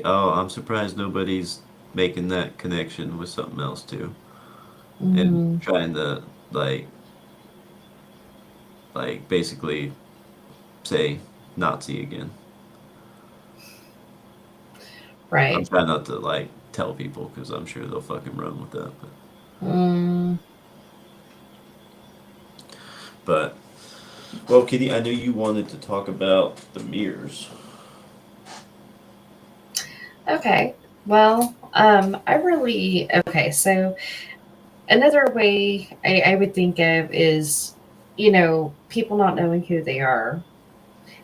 oh, I'm surprised nobody's making that connection with something else, too. And Mm-hmm. trying to, like, basically say Nazi again. I'm Right. trying not to, like, tell people because I'm sure they'll fucking run with that. Mm, But, well, Kitty, I know you wanted to talk about the mirrors. okay. Well, I really okay. So another way I would think of is, people not knowing who they are.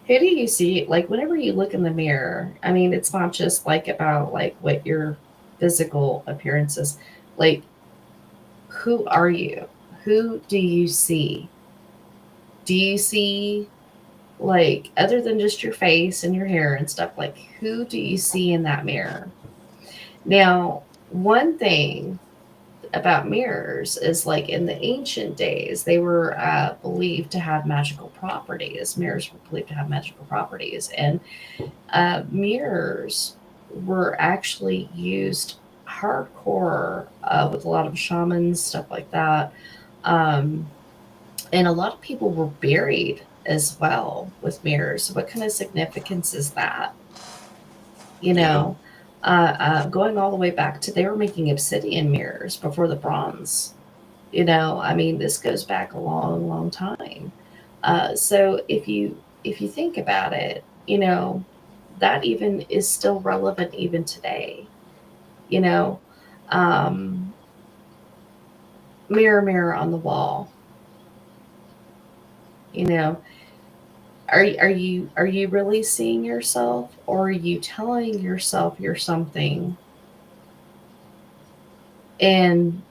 Who do you see? Like whenever you look in the mirror, I mean, it's not just like about like what your physical appearance is. Like, who are you? Who do you see? Do you see like other than just your face and your hair and stuff? Like, who do you see in that mirror? Now, one thing about mirrors is like in the ancient days, they were believed to have magical properties. Mirrors were believed to have magical properties, and mirrors were actually used hardcore with a lot of shamans, stuff like that. Um, and a lot of people were buried as well with mirrors. So what kind of significance is that? You Yeah, know, going all the way back to they were making obsidian mirrors before the bronze. I mean, this goes back a long, long time. So if you think about it, that even is still relevant even today. You know, um, mirror, mirror on the wall. You know, are you really seeing yourself, or are you telling yourself you're something and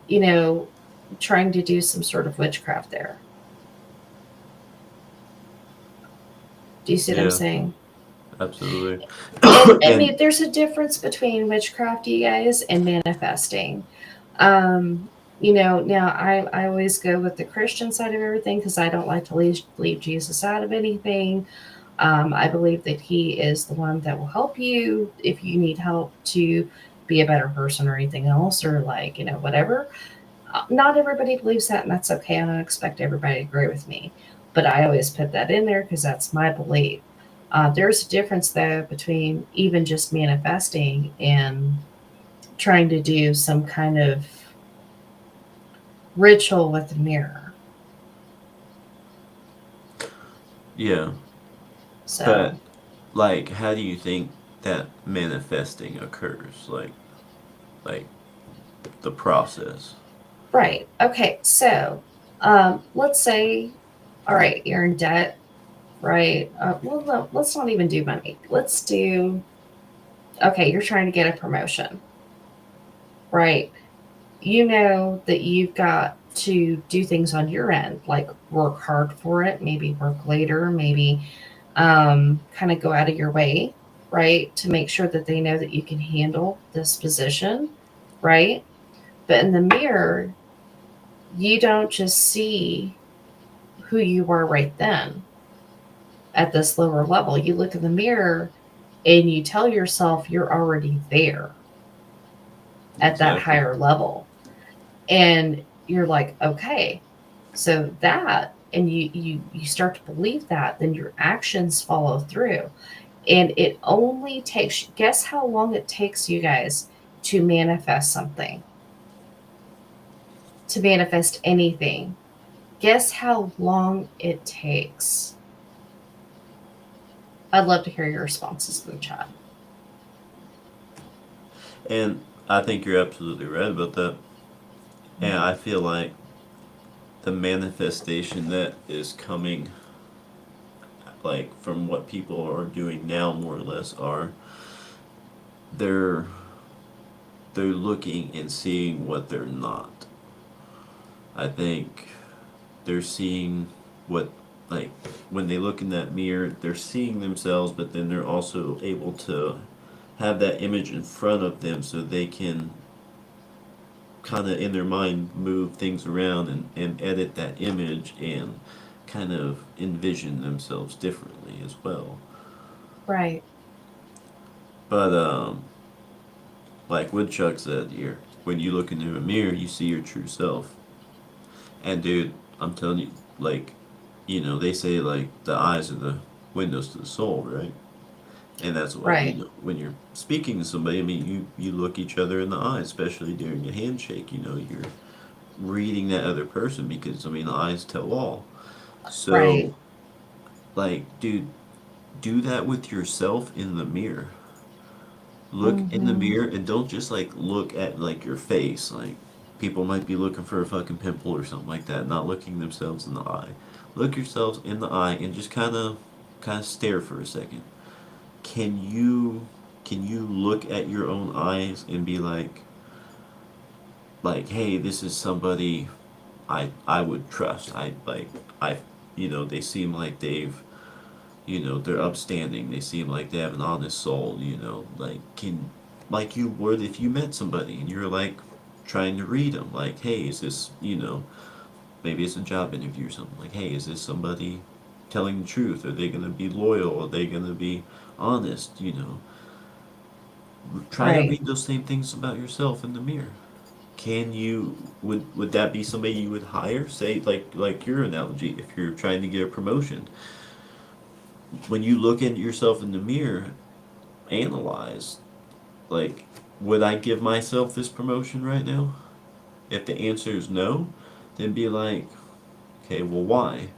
you know trying to do some sort of witchcraft there? Do you see what I'm yeah, saying? absolutely. And I And mean, there's a difference between witchcraft, you guys, and manifesting. Um, now I always go with the Christian side of everything because I don't like to leave Jesus out of anything. I believe that He is the one that will help you if you need help to be a better person or anything else, or like, whatever. Not everybody believes that, and that's okay. I don't expect everybody to agree with me. But I always put that in there because that's my belief. There's a difference, though, between even just manifesting and trying to do some kind of ritual with the mirror. Yeah, So, but like, how do you think that manifesting occurs? Like the process. right. Okay. So, let's say, all right, you're in debt, right? Well, no, let's not even do money. Let's do, okay, you're trying to get a promotion, right? You know that you've got to do things on your end, like work hard for it, maybe work later, maybe kind of go out of your way, right, to make sure that they know that you can handle this position, right? But in the mirror, you don't just see who you are right then at this lower level. You look in the mirror and you tell yourself you're already there at that Exactly. higher level. And you're like, okay, so that, and you start to believe that, then your actions follow through. And it only takes, guess how long it takes you guys to manifest something, to manifest anything. Guess how long it takes. I'd love to hear your responses in the chat. And I think you're absolutely right about that. And I feel like the manifestation that is coming, like from what people are doing now, more or less, are they're they're looking and seeing what they're not. I think they're seeing what, like, when they look in that mirror, they're seeing themselves, but then they're also able to have that image in front of them so they can kind of in their mind move things around and edit that image and kind of envision themselves differently as well. Right. But like Woodchuck said here, when you look into a mirror, you see your true self. And dude, I'm telling you, like, they say like the eyes are the windows to the soul, right? And that's why, Right. when you're speaking to somebody, I mean, you look each other in the eye, especially during a handshake. You're reading that other person because, I mean, the eyes tell all. Right. So, like, dude, do that with yourself in the mirror. Look in the Mm-hmm. mirror and don't just like look at like your face. Like, people might be looking for a fucking pimple or something like that, not looking themselves in the eye. Look yourselves in the eye and just kind of stare for a second. Can you look at your own eyes and be like, hey, this is somebody I would trust. I they seem like they're upstanding. They seem like they have an honest soul. Like you would if you met somebody and you're like trying to read them. Like, hey, is this maybe it's a job interview or something. Like, hey, is this somebody telling the truth? Are they gonna be loyal? Are they gonna be honest? Try to Right. read those same things about yourself in the mirror. Can you would that be somebody you would hire? Say like your analogy, if you're trying to get a promotion, when you look at yourself in the mirror, analyze, like, would I give myself this promotion right now? If the answer is no, then be like, okay, well, why?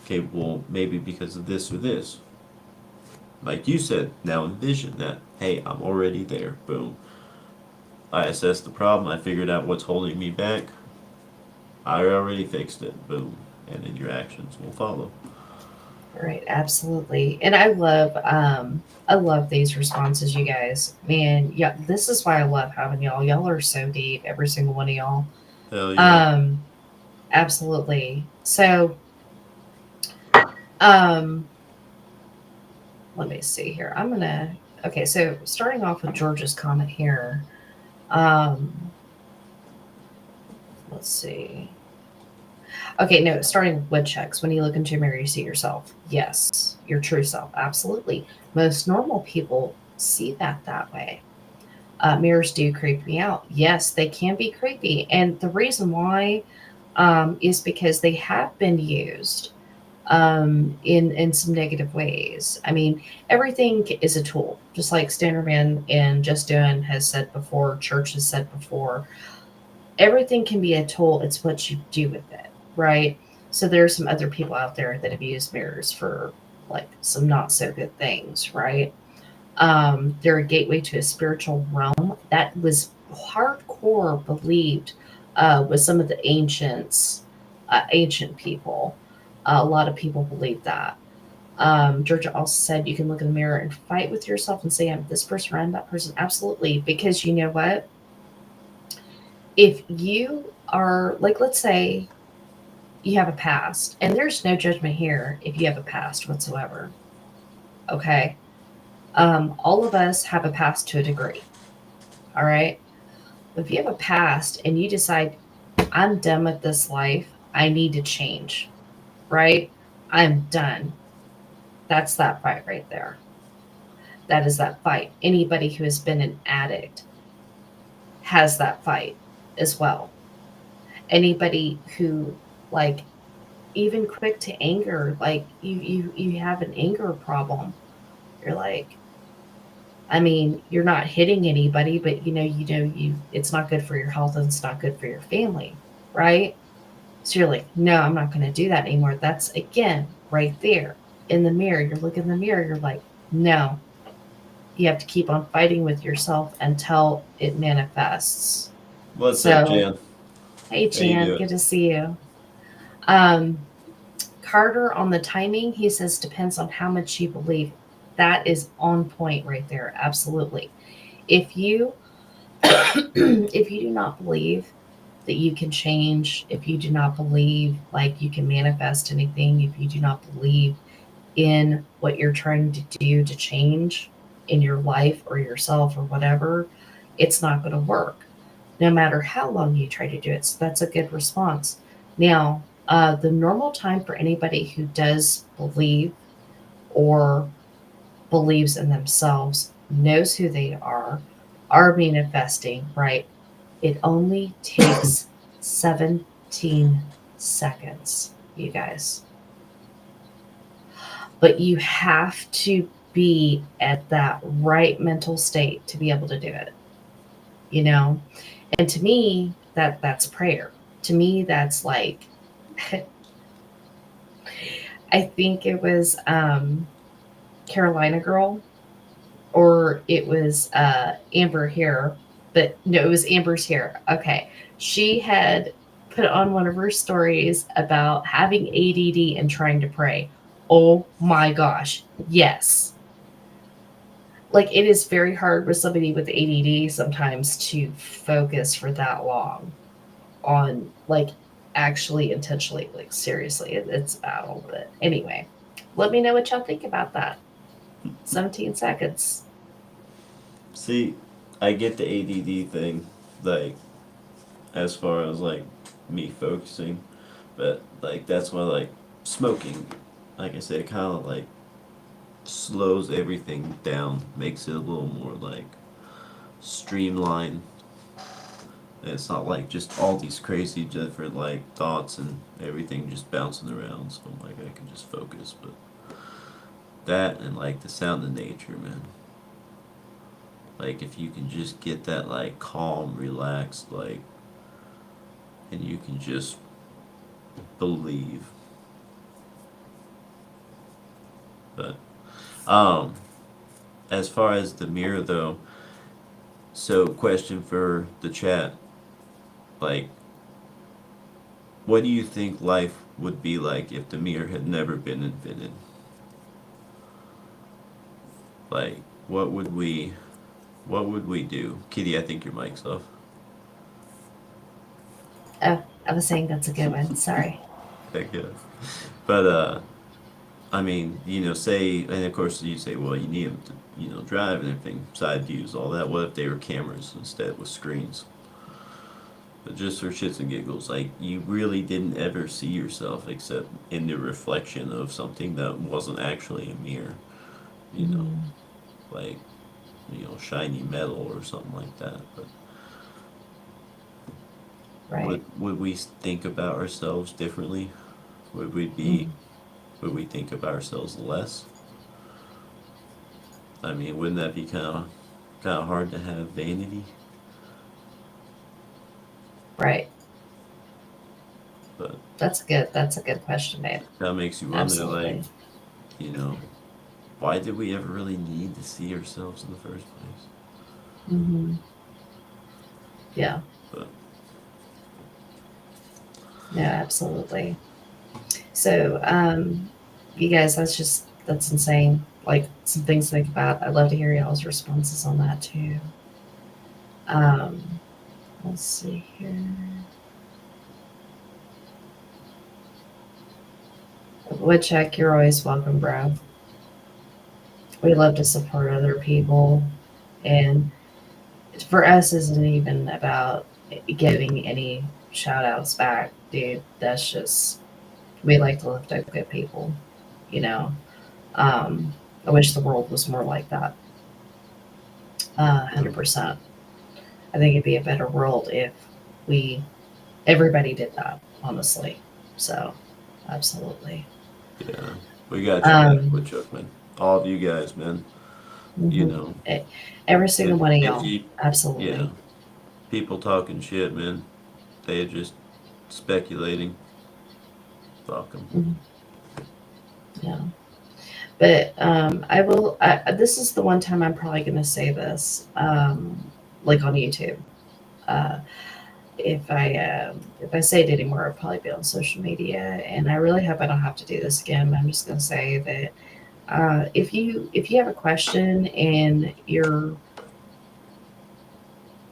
Okay, well, maybe because of this or this. Like you said, now envision that, hey, I'm already there. Boom. I assessed the problem. I figured out what's holding me back. I already fixed it. Boom. And then your actions will follow. Right. Absolutely. And I love these responses, you guys. Man, yeah, this is why I love having y'all. Y'all are so deep, every single one of y'all. Hell yeah. Um, absolutely. So, um, let me see here. Okay, so starting off with George's comment here. Um, let's see. Okay, no, starting with woodchucks. When you look into a mirror, you see yourself. Yes, your true self. Absolutely. Most normal people see that way. Mirrors do creep me out. Yes, they can be creepy. And the reason why is because they have been used in some negative ways. I mean, everything is a tool, just like Standerman and Just Doing has said before, Church has said before. Everything can be a tool. It's what you do with it, right? So there are some other people out there that have used mirrors for like some not so good things, right? They're a gateway to a spiritual realm that was hardcore believed with some of the ancient people. A lot of people believe that. Georgia also said you can look in the mirror and fight with yourself and say, I'm this person or I'm that person. Absolutely. Because you know what? If you are, like, let's say you have a past, and there's no judgment here if you have a past whatsoever. Okay. All of us have a past to a degree. All right. If you have a past and you decide, I'm done with this life, I need to change, right? I'm done. That's that fight right there. That is that fight. Anybody who has been an addict has that fight as well. Anybody who, like, even quick to anger, like you have an anger problem. You're like, I mean, you're not hitting anybody, but you it's not good for your health and it's not good for your family, right? So you're like, no, I'm not going to do that anymore. That's again right there in the mirror. You're looking in the mirror. You're like, no, you have to keep on fighting with yourself until it manifests. What's up, So, Jan? hey, How you Chan, doing? good to see you. Um, Carter on the timing, he says depends on how much you believe. That is on point right there. Absolutely. If you if you do not believe that you can change, if you do not believe like you can manifest anything, if you do not believe in what you're trying to do to change in your life or yourself or whatever, it's not going to work no matter how long you try to do it. So that's a good response. Now, the normal time for anybody who does believe or believes in themselves, knows who they are manifesting, right? It only takes 17 seconds, you guys. But you have to be at that right mental state to be able to do it, you know? And to me, that's prayer. To me, that's like I think it was Carolina Girl or it was Amber here, but no, it was Amber's here. Okay. She had put on one of her stories about having ADD and trying to pray. Oh my gosh. Yes. Like it is very hard with somebody with ADD sometimes to focus for that long on like actually intentionally, like seriously, it's a battle. But anyway, let me know what y'all think about that. 17 seconds. See, I get the ADD thing, like as far as like me focusing, but like that's why like smoking, like I said, kind of like slows everything down, makes it a little more like streamlined. And it's not like just all these crazy different like thoughts and everything just bouncing around. So like I can just focus, but that and like the sound of nature, man. Like if you can just get that like calm, relaxed, like, and you can just believe. But as far as the mirror though, so question for the chat, like, what do you think life would be like if the mirror had never been invented? Like, what would we, what would we do? Kitty, I think your mic's off. Oh, I was saying that's a good one. Sorry. Heck yeah. But I mean, say, and of course you say, well, you need them to, drive and everything, side views, all that. What if they were cameras instead with screens? But just for shits and giggles, like you really didn't ever see yourself except in the reflection of something that wasn't actually a mirror. You know, Mm, like shiny metal or something like that. But right. would we think about ourselves differently? Would we be Mm. would we think of ourselves less? I mean, wouldn't that be kind of hard to have vanity? Right. But That's a good question, babe. that makes you wonder, like, Absolutely. you know, why did we ever really need to see ourselves in the first place? Hmm. Yeah. But Yeah, absolutely. So, you guys, that's insane. Like some things to think about. I'd love to hear y'all's responses on that too. Um, let's see here. Woodchuck, you're always welcome, bro. We love to support other people, and for us, isn't even about giving any shout outs back, dude. That's just we like to lift up good people, you know. Um, I wish the world was more like that. 100%. I think it'd be a better world if we everybody did that, honestly. So, absolutely. yeah, we got your back, Um, Woodchuck, man. All of you guys, man. You mhm. know, E- Every single one of if y'all, you, yeah, absolutely. people talking shit, man. They just speculating. Fuck them. Mhm. Yeah. But I will. This is the one time I'm probably going to say this, like on YouTube. Uh, if I say it anymore, it'll probably be on social media. And I really hope I don't have to do this again. But I'm just going to say that if you have a question and you're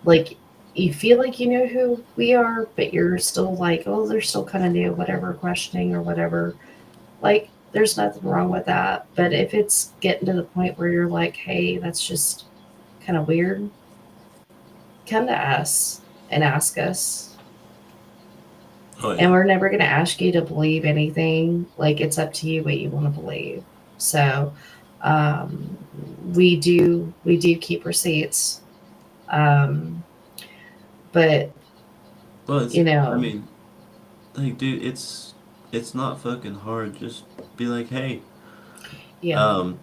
like you feel like you know who we are, but you're still like, oh, they're still kind of new, whatever, questioning or whatever. Like, there's nothing wrong with that. But if it's getting to the point where you're like, hey, that's just kind of weird, come to us and ask us. Oh And yeah, we're never going to ask you to believe anything. Like, it's up to you what you want to believe. So, um, we do keep receipts. Um, but, but you I know, mean, like, dude, it's not fucking hard. Just be like, hey, yeah, um,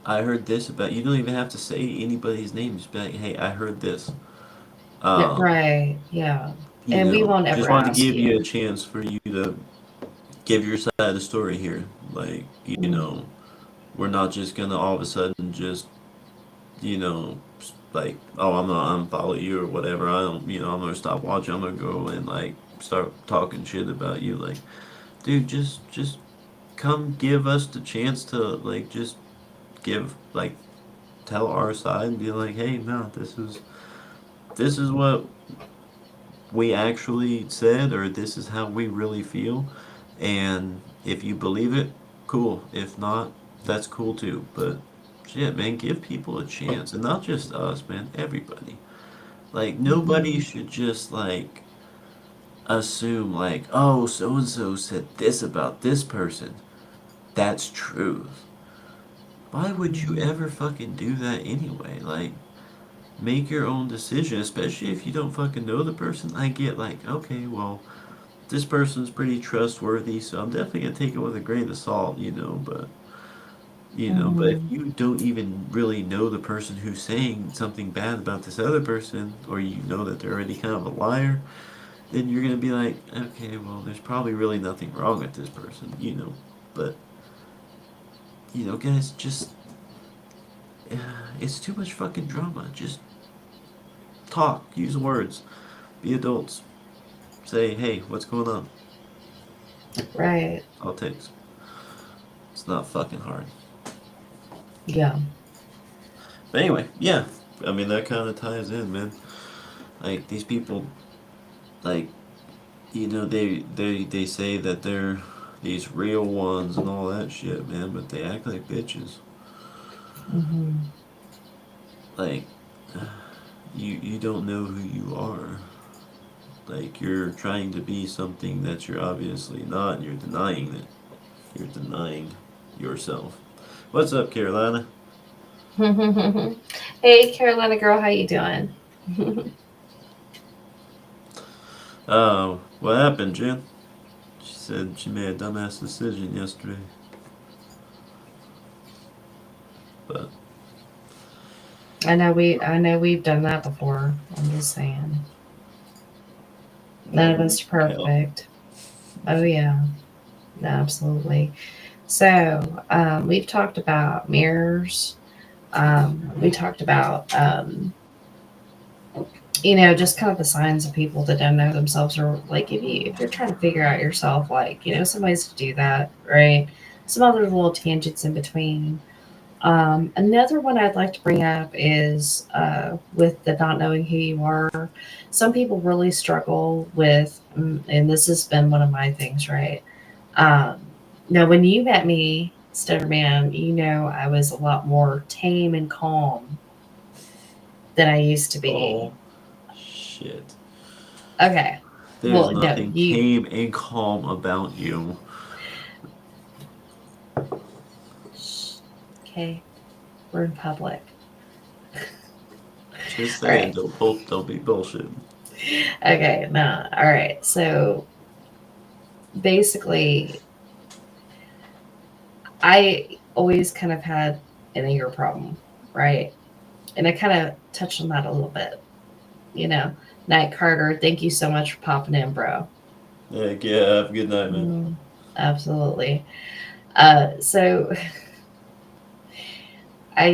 I heard this about. You don't even have to say anybody's name. Just be like, hey, I heard this. yeah, Um, right, yeah. And we won't ever just wanted to ask give you. you a chance for you to give your side of the story here. Like, Mm, we're not just gonna all of a sudden just, like, oh, I'm gonna unfollow you or whatever. I don't, I'm gonna stop watching. I'm gonna go and like start talking shit about you. Like, dude, just come give us the chance to like just give like tell our side and be like, hey, no, this is what we actually said, or this is how we really feel. And if you believe it, cool. If not, that's cool too. But shit, man, give people a chance. And not just us, man, everybody. Like, nobody mhm, should just, like, assume, like, oh, so and so said this about this person. That's truth. Why would you mhm, ever fucking do that anyway? Like, make your own decision, especially if you don't fucking know the person. I get, like, okay, well, this person's pretty trustworthy, so I'm definitely gonna take it with a grain of salt, but if mhm, you don't even really know the person who's saying something bad about this other person, or you know that they're already kind of a liar, then you're gonna be like, okay, well, there's probably really nothing wrong with this person. But guys, just uh, it's too much fucking drama. Just talk, use words, be adults. Say, hey, what's going on? right, All it takes. It's not fucking hard. yeah, But anyway, yeah. I mean, that kind of ties in, man. Like, these people, like, they say that they're these real ones and all that shit, man, but they act like bitches. mhm, Like, you don't know who you are. Like, you're trying to be something that you're obviously not, and you're denying it. You're denying yourself. What's up, Carolina? hey, Carolina girl, how you doing? What happened, Jen? She said she made a dumbass decision yesterday. But I know we've done that before. I'm just saying. None yeah, of we us are help. perfect. Oh yeah, absolutely. So we've talked about mirrors. We talked about just kind of the signs of people that don't know themselves, or like if you're trying to figure out yourself, like some ways to do that, right? Some other little tangents in between. Another one I'd like to bring up is with the not knowing who you are. Some people really struggle with, and this has been one of my things, right? Um, Now, when you met me, Stoner Man, I was a lot more tame and calm than I used to be. Oh shit! Okay. There's Well, no, nothing you. tame and calm about you. Okay, we're in public. Just All saying, right. don't be bullshit. Okay, no. All right. So basically, I always kind of had an anger problem, right? And I kind of touched on that a little bit. You know, Night Carter, thank you so much for popping in, bro. Heck yeah, have a good night, man. Mm, absolutely. So I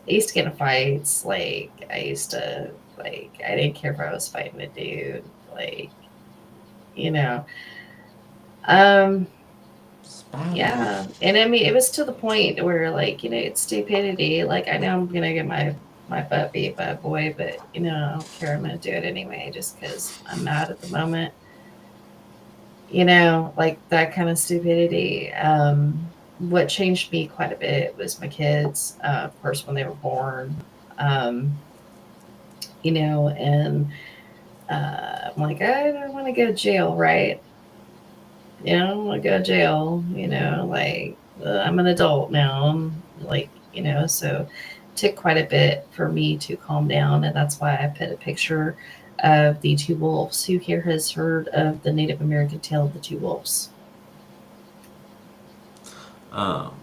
used to get in fights. Like I didn't care if I was fighting a dude. Like you know, um, Spider. yeah. And I mean, it was to the point where it's stupidity. Like I know I'm gonna get my butt beat by a boy, but I don't care. I'm gonna do it anyway, just because I'm mad at the moment. Like that kind of stupidity. What changed me quite a bit was my kids. Of course, when they were born. Um, and I'm like, I don't want to go to jail, right? I don't want to go to jail. Like I'm an adult now. I'm like, so it took quite a bit for me to calm down, and that's why I put a picture of the two wolves. Who here has heard of the Native American tale of the two wolves? Um,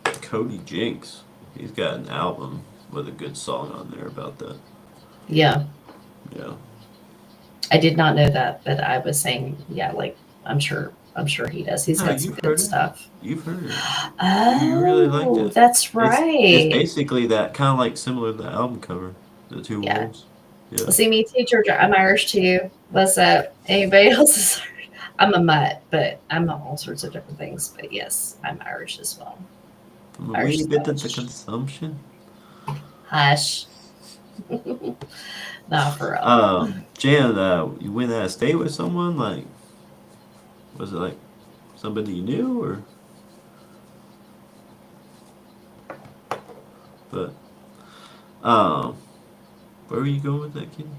Cody Jinks. He's got an album with a good song on there about that. Yeah, Yeah. I did not know that, but I was saying, yeah, like I'm sure he does. He's No, got some you've good heard it. stuff. You've heard it. You really liked Oh, it. that's It's right. basically that kind of like similar to the album cover, the two Yeah. wolves. Yeah. See me too, Georgia. I'm Irish too. What's up? Anybody else is Irish? I'm a mutt, but I'm all sorts of different things. But yes, I'm Irish as well. From a Irish wee bit of the Scottish. consumption. Hush. Not for real. Jan, you went out of state with someone? Like, was it like somebody you knew or? But, um, where were you going with that kid?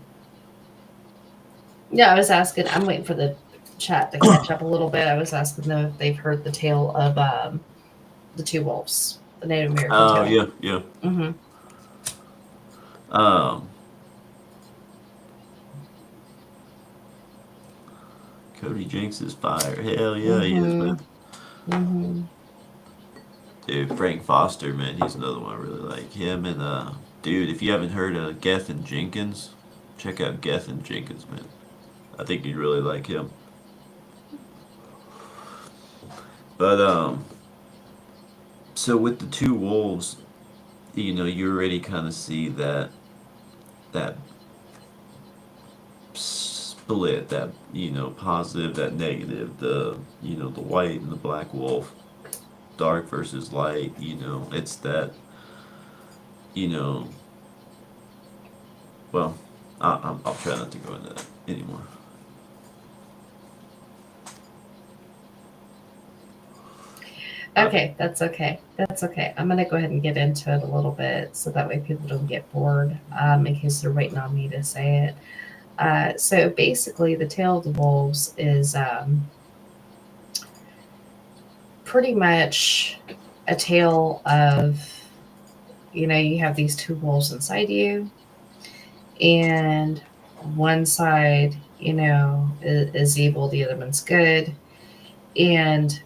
Yeah, I was asking. I'm waiting for the chat to catch up a little bit. I was asking them if they've heard the tale of the two wolves, the Native American Oh, tale. yeah, yeah. Mm-hmm. Um, Cody Jinks is fire. Hell yeah, he is, Mm-hmm. man. Mm-hmm. Dude, Frank Foster, man, he's another one I really like. Him and dude, if you haven't heard of Gethin Jenkins, check out Gethin Jenkins, man. I think you'd really like him. But so with the two wolves, you already kind of see that split, that positive, that negative, the white and the black wolf, dark versus light. It's that you know. Well, I'll try not to go into that anymore. Uh, Okay, that's okay. That's okay. I'm gonna go ahead and get into it a little bit so that way people don't get bored in case they're waiting on me to say it. So basically, the Tale of the Wolves is pretty much a tale of you have these two wolves inside you, and one side is evil, the other one's good, and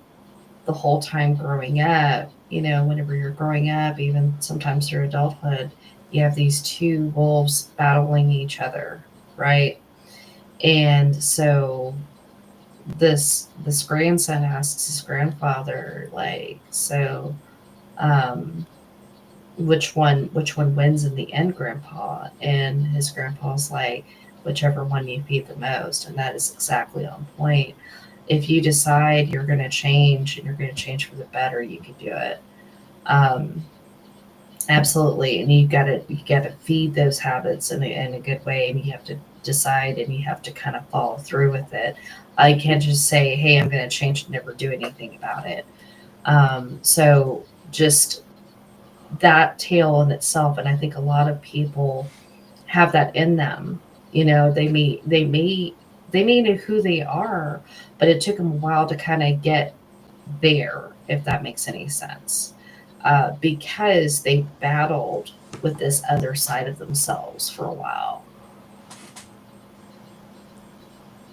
the whole time growing up. whenever you're growing up, even sometimes through adulthood, you have these two wolves battling each other, right? And so this grandson asks his grandfather, like, so um, which one wins in the end, Grandpa? And his grandpa's like, whichever one you feed the most, and that is exactly on point. If you decide you're going to change and you're going to change for the better, you can do it. Um, Absolutely, and you got to feed those habits in a good way, and you have to decide and you have to kind of follow through with it. I can't just say, "Hey, I'm going to change and never do anything about it." So just that tale in itself, and I think a lot of people have that in them. They may know who they are, but it took them a while to kind of get there, if that makes any sense, because they battled with this other side of themselves for a while.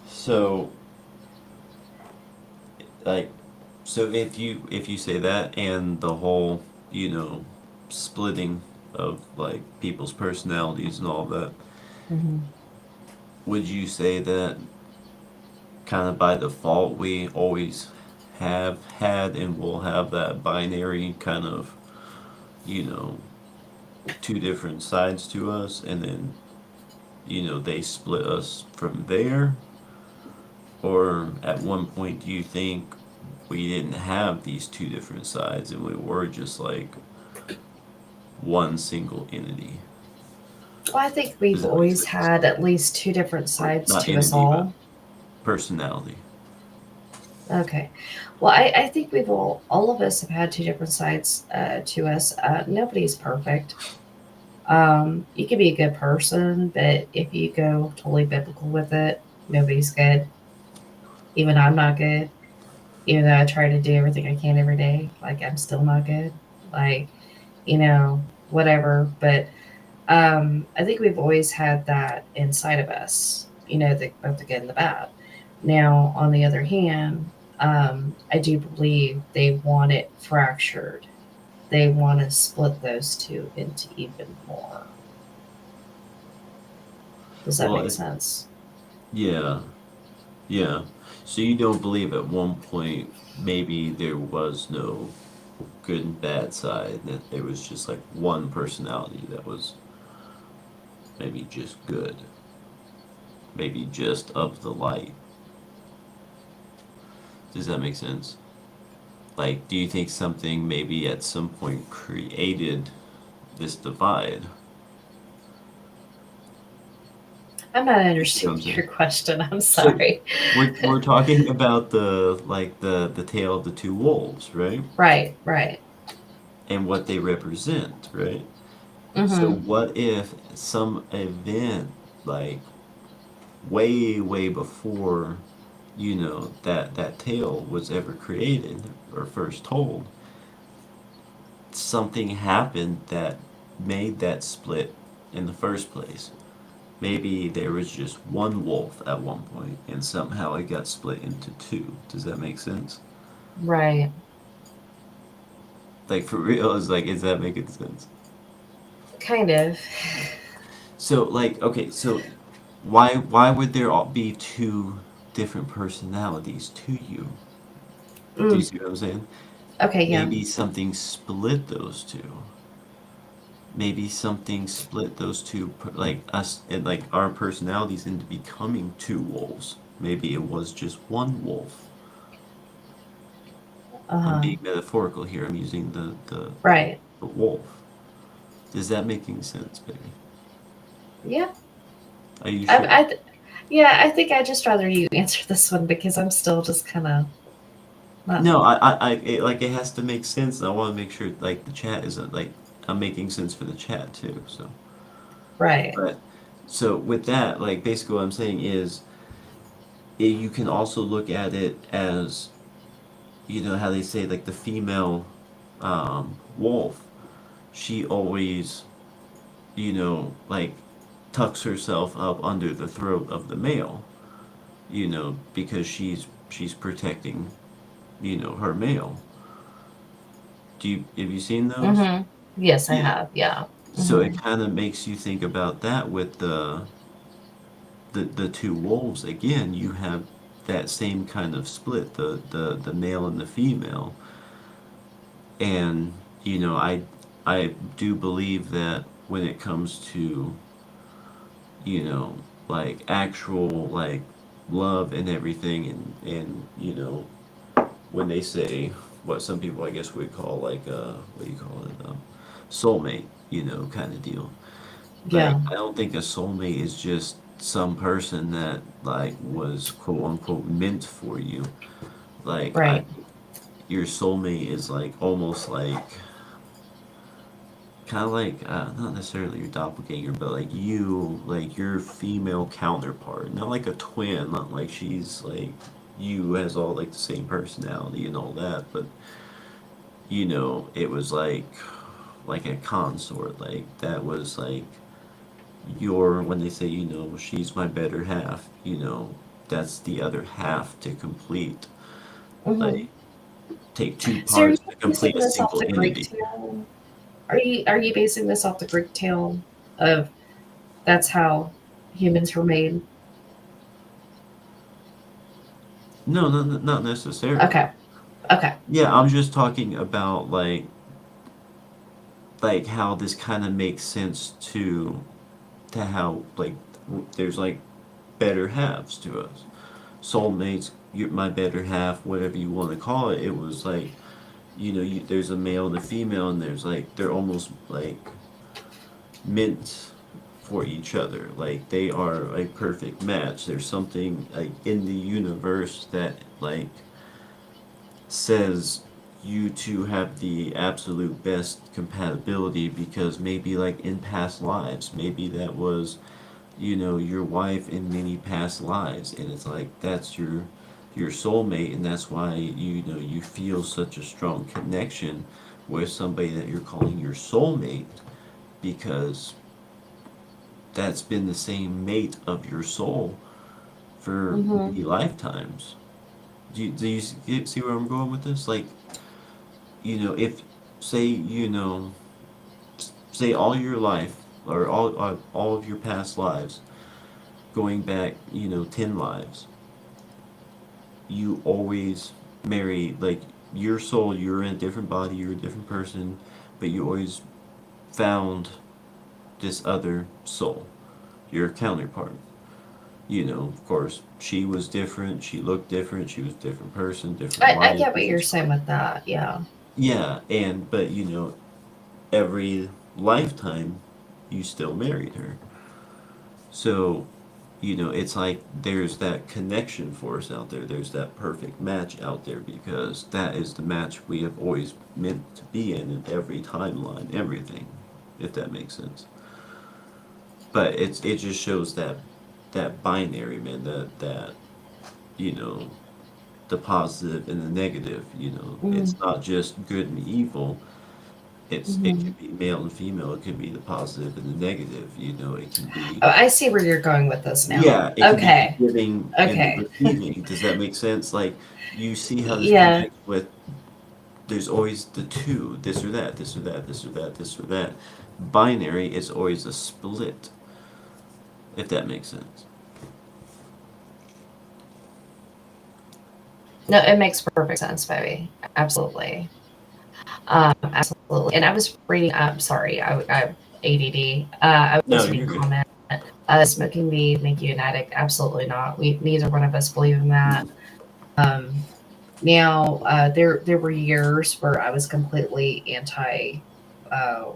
So, like, so if you say that and the whole, you know, splitting of like people's personalities and all that, Hmm. would you say that kind of by default we always have had and will have that binary kind of, you know, two different sides to us, and then, you know, they split us from there? Or at one point, do you think we didn't have these two different sides and we were just like one single entity? Well, I think Does we've that make always sense? had at least two different Or sides not to us entity, but all. personality. Okay. Well, I think we've all of us have had two different sides to us. Nobody's perfect. You can be a good person, but if you go totally biblical with it, nobody's good. Even I'm not good. Even though I try to do everything I can every day, like I'm still not good. Like, you know, whatever. But I think we've always had that inside of us, both the good and the bad. Now, on the other hand, I do believe they want it fractured. They want to split those two into even more. Does that Well, make sense? yeah, yeah. So you don't believe at one point maybe there was no good and bad side, that it was just like one personality that was maybe just good, maybe just of the light. Does that make sense? Like, do you think something maybe at some point created this divide? I'm not You see what I'm understanding saying? your question. I'm So sorry. we're talking about the like the tale of the two wolves, right? Right, right. And what they represent, right? So Mm-hmm. what if some event like way before, you know, that tale was ever created or first told, something happened that made that split in the first place? Maybe there was just one wolf at one point and somehow it got split into two. Does that make sense? Right. Like for real, is like, is that making sense? Kind of. So like, okay, so why would there all be two different personalities to you? Do you Mm. see what I'm saying? Okay, yeah. Maybe something split those two. Maybe something split those two, like us and like our personalities into becoming two wolves. Maybe it was just one wolf. I'm Uh-huh. being metaphorical here. I'm using Right. the wolf. Is that making sense, baby? Yeah. Are you I, sure? I, yeah, I think I'd just rather you answer this one because I'm still just kind of not. No, like it has to make sense. And I want to make sure like the chat isn't like I'm making sense for the chat too. So, Right. but so with that, like basically what I'm saying is, you can also look at it as, you know how they say like the female wolf, she always, you know, like tucks herself up under the throat of the male, you know, because she's protecting, you know, her male. Do you have you seen those? Mm-hmm. Yes, I Yeah. have. Yeah. So it Mm-hmm. kind of makes you think about that with the two wolves again. You have that same kind of split, the male and the female, and I do believe that when it comes to you know like actual like love and everything, and when they say what some people I guess would call like what do you call it, soulmate, kind of deal. Like, Yeah. I don't think a soulmate is just some person that like was quote unquote meant for you. Like, I Right. your soulmate is like almost like kind of like not necessarily your doppelganger, but like you, like your female counterpart, not like a twin, not like she's like you has all like the same personality and all that, but it was like a consort, like that was like your when they say she's my better half, that's the other half to complete, Mm-hmm. like take two So are you parts to basing complete a this off single the Greek entity. tale? Are you basing this off the Greek tale of that's how humans were made? No, no, not necessarily. Okay. Okay. Yeah, I'm just talking about like how this kind of makes sense to how like there's like better halves to us, soulmates, my better half, whatever you want to call it. It was like there's a male and a female, and there's like they're almost like meant for each other. Like they are a perfect match. There's something like in the universe that like says you two have the absolute best compatibility because maybe like in past lives, maybe that was your wife in many past lives, and it's like that's your soulmate, and that's why you feel such a strong connection with somebody that you're calling your soulmate, because that's been the same mate of your soul for Mm-hmm. many lifetimes. Do you see where I'm going with this? Like, if say say all your life, or all of your past lives, going back 10 lives, you always marry like your soul, you're in a different body, you're a different person, but you always found this other soul, your counterpart. Of course, she was different, she looked different, she was a different person, different I life, get what you're different saying story. with that. Yeah. Yeah, and but every lifetime you still married her. So, it's like there's that connection for us out there. There's that perfect match out there because that is the match we have always meant to be in every timeline, everything, if that makes sense. But it just shows that binary, man, that you know the positive and the negative. Mm-hmm. It's not just good and evil. It Mm-hmm. can be male and female. It can be the positive and the negative. It can be. Oh, I see where you're going with this now. Yeah, it can be the Okay. giving and the Okay. receiving. Does that make sense? Like, you see how this Yeah. connects with, there's always the two, this or that, this or that, this or that, this or that. Binary is always a split, if that makes sense. No, it makes perfect sense, baby. Absolutely. Absolutely. And I was reading. I'm sorry. I ADD. I No, was reading you're good. comment. Smoking weed make you an addict? Absolutely not. We neither one of us believe in that. Um, Now, there were years where I was completely anti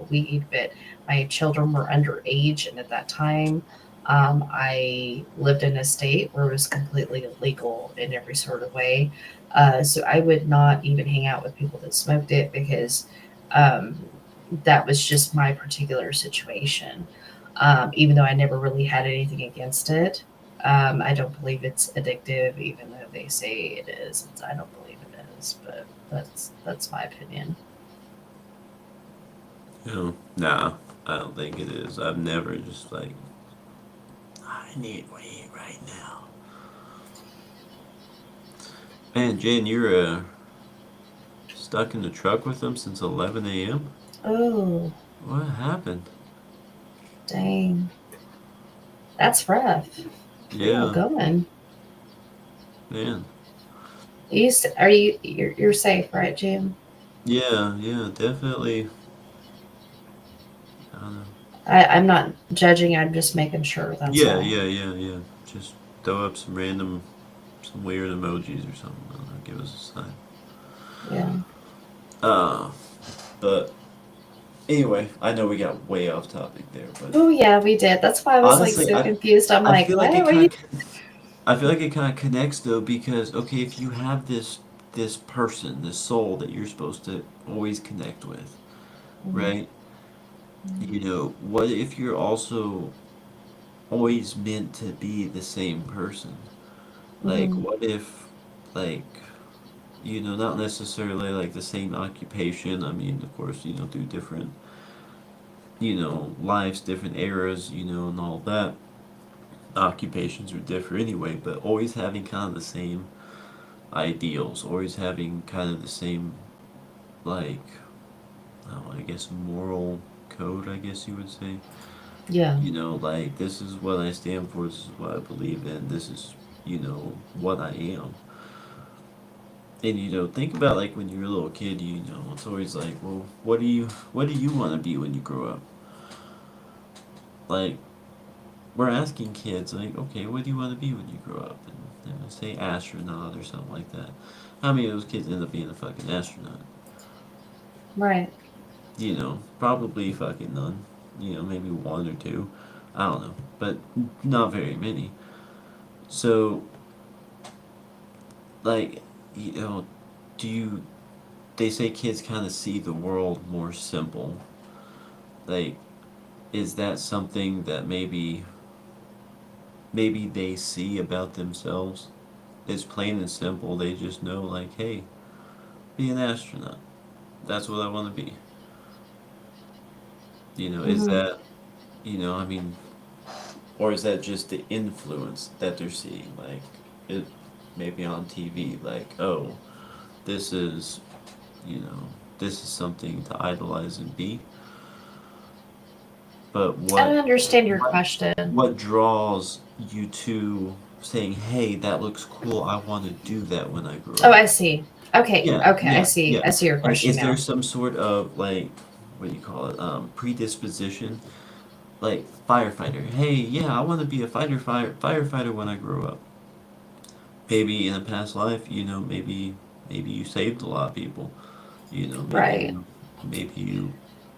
weed, but my children were underage, and at that time, I lived in a state where it was completely illegal in every sort of way. So I would not even hang out with people that smoked it because um, that was just my particular situation. Even though I never really had anything against it, I don't believe it's addictive, even though they say it is. I don't believe it is, but that's my opinion. Nah, I don't think it is. I've never just like, I need weed right now. Man, Jen, you're stuck in the truck with them since 11 a.m.? Oh, What happened? dang. That's rough. Where y'all Yeah, going? man. Are you you're safe, right, Jim? Yeah, yeah, definitely. I don't know. I'm not judging, I'm just making sure, that's Yeah, all. yeah, yeah, yeah. Just throw up some random, some weird emojis or something. I don't know, give us a sign. Yeah. Uh, but anyway, I know we got way off topic there, but Oh yeah, we did. That's why I was like honestly, so confused. I'm I like, feel like what it were you? kind of I feel like it kind of connects though because okay, if you have this person, this soul that you're supposed to always connect with, Mhm, right? You know, what if you're also always meant to be the same person? Like, mhm, what if, like, not necessarily like the same occupation. I mean, of course, through different, lives, different eras, and all that. Occupations would differ anyway, but always having kind of the same ideals, always having kind of the same, like, I guess, moral code, I guess you would say. yeah. Like, this is what I stand for, this is what I believe in, this is, what I am. And think about like when you're a little kid, it's always like, well, what do you want to be when you grow up? Like, we're asking kids, like, okay, what do you want to be when you grow up? And they would say astronaut or something like that. How many of those kids end up being a fucking astronaut? Right. Probably fucking none. Maybe one or two. I don't know, but not very many. So, like, you know, do you? They say kids kind of see the world more simple. Like, is that something that maybe they see about themselves? It's plain and simple. They just know, like, hey, be an astronaut. That's what I want to be. Is Hmm. that, I mean, or is that just the influence that they're seeing? Like, it maybe on TV, like, oh, this is, you know, this is something to idolize and be. But I don't understand your what, question. what draws you to saying, hey, that looks cool. I want to do that when I grow Oh, up? I see. Okay, Yeah, okay, I yeah, see. yeah. I see your Like, question is there now. some sort of like, what do you call it? Predisposition? Like firefighter. Hey, yeah, I want to be a firefighter when I grow up. Maybe in a past life, maybe you saved a lot of people. Maybe Right. you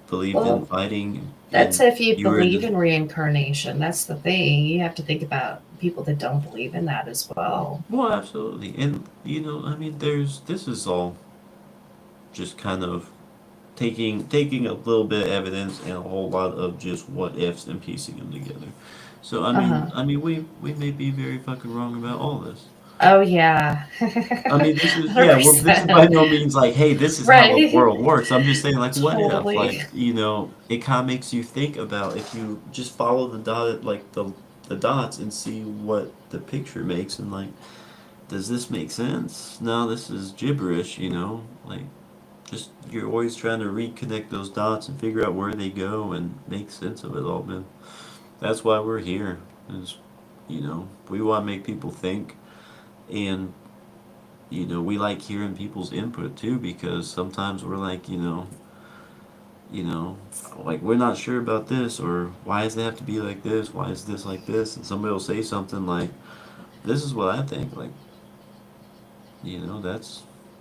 believed in Well, fighting that's and if you you were in believe this. in reincarnation. That's the thing. You have to think about people that don't believe in that as well. Well, absolutely, and I mean, this is all just kind of taking a little bit of evidence and a whole lot of just what ifs and piecing them together. So I Uh mean, huh. we may be very fucking wrong about all this. Oh yeah. I mean, this is Hundred yeah. This is by percent. no means like, hey, this is how the Right. world works. I'm just saying, like, what if, Totally. like, it kind of makes you think about if you just follow the dotted, like the dots and see what the picture makes, and like, does this make sense? No, this is gibberish. Like, just you're always trying to reconnect those dots and figure out where they go and make sense of it all, man. That's why we're here. Is we want to make people think, and we like hearing people's input too because sometimes we're like, you know, like we're not sure about this or why does it have to be like this? Why is this like this? And somebody will say something like, "This is what I think." Like,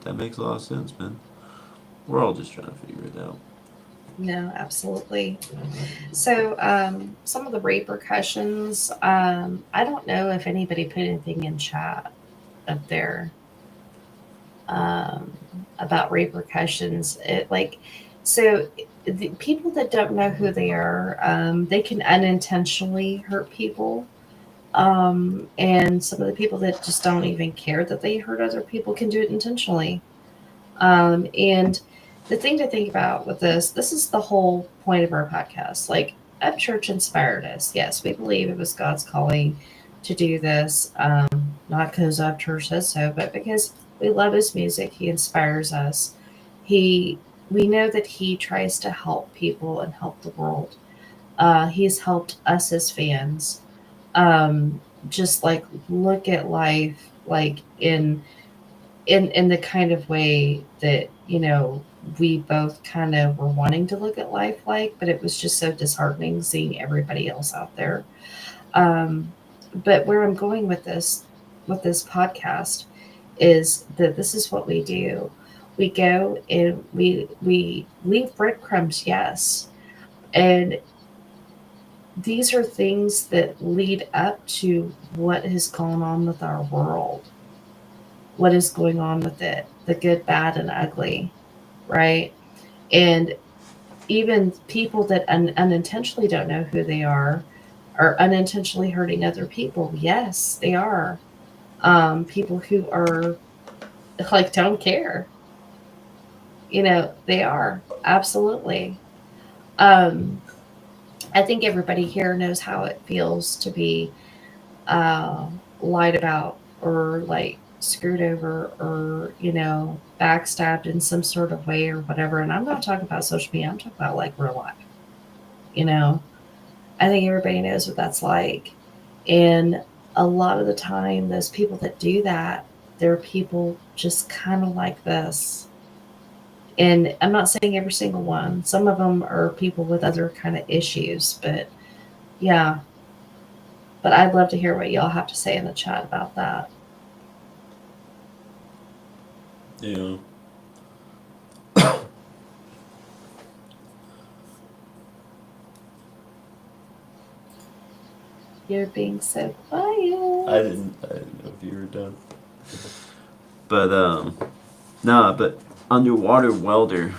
that makes a lot of sense, man. We're all just trying to figure it out. No, absolutely. So, some of the repercussions, I don't know if anybody put anything in chat up there um, about repercussions. So the people that don't know who they are, they can unintentionally hurt people. And some of the people that just don't even care that they hurt other people can do it intentionally. And the thing to think about with this is the whole point of our podcast. Like, Up Church inspired us. Yes, we believe it was God's calling to do this, not because Up Church says so, but because we love his music. He inspires us. he we know that he tries to help people and help the world. He's helped us as fans. Um, just like look at life like in the kind of way that we both kind of were wanting to look at life like, but it was just so disheartening seeing everybody else out there. Um, but where I'm going with this podcast is that this is what we do. We go and we leave breadcrumbs, yes, and these are things that lead up to what has gone on with our world, what is going on with it, the good, bad, and ugly, right? And even people that unintentionally don't know who they are unintentionally hurting other people. Yes, they are. People who are like don't care, they are absolutely. Um, I think everybody here knows how it feels to be uh, lied about or like screwed over or backstabbed in some sort of way or whatever. And I'm not talking about social media. I'm talking about like real life. You know, I think everybody knows what that's like. And a lot of the time, those people that do that, they're people just kind of like this. And I'm not saying every single one. Some of them are people with other kind of issues, but yeah. But I'd love to hear what y'all have to say in the chat about that. Yeah. You're being so I quiet. didn't. I didn't know if you were done. But nah. But underwater welder,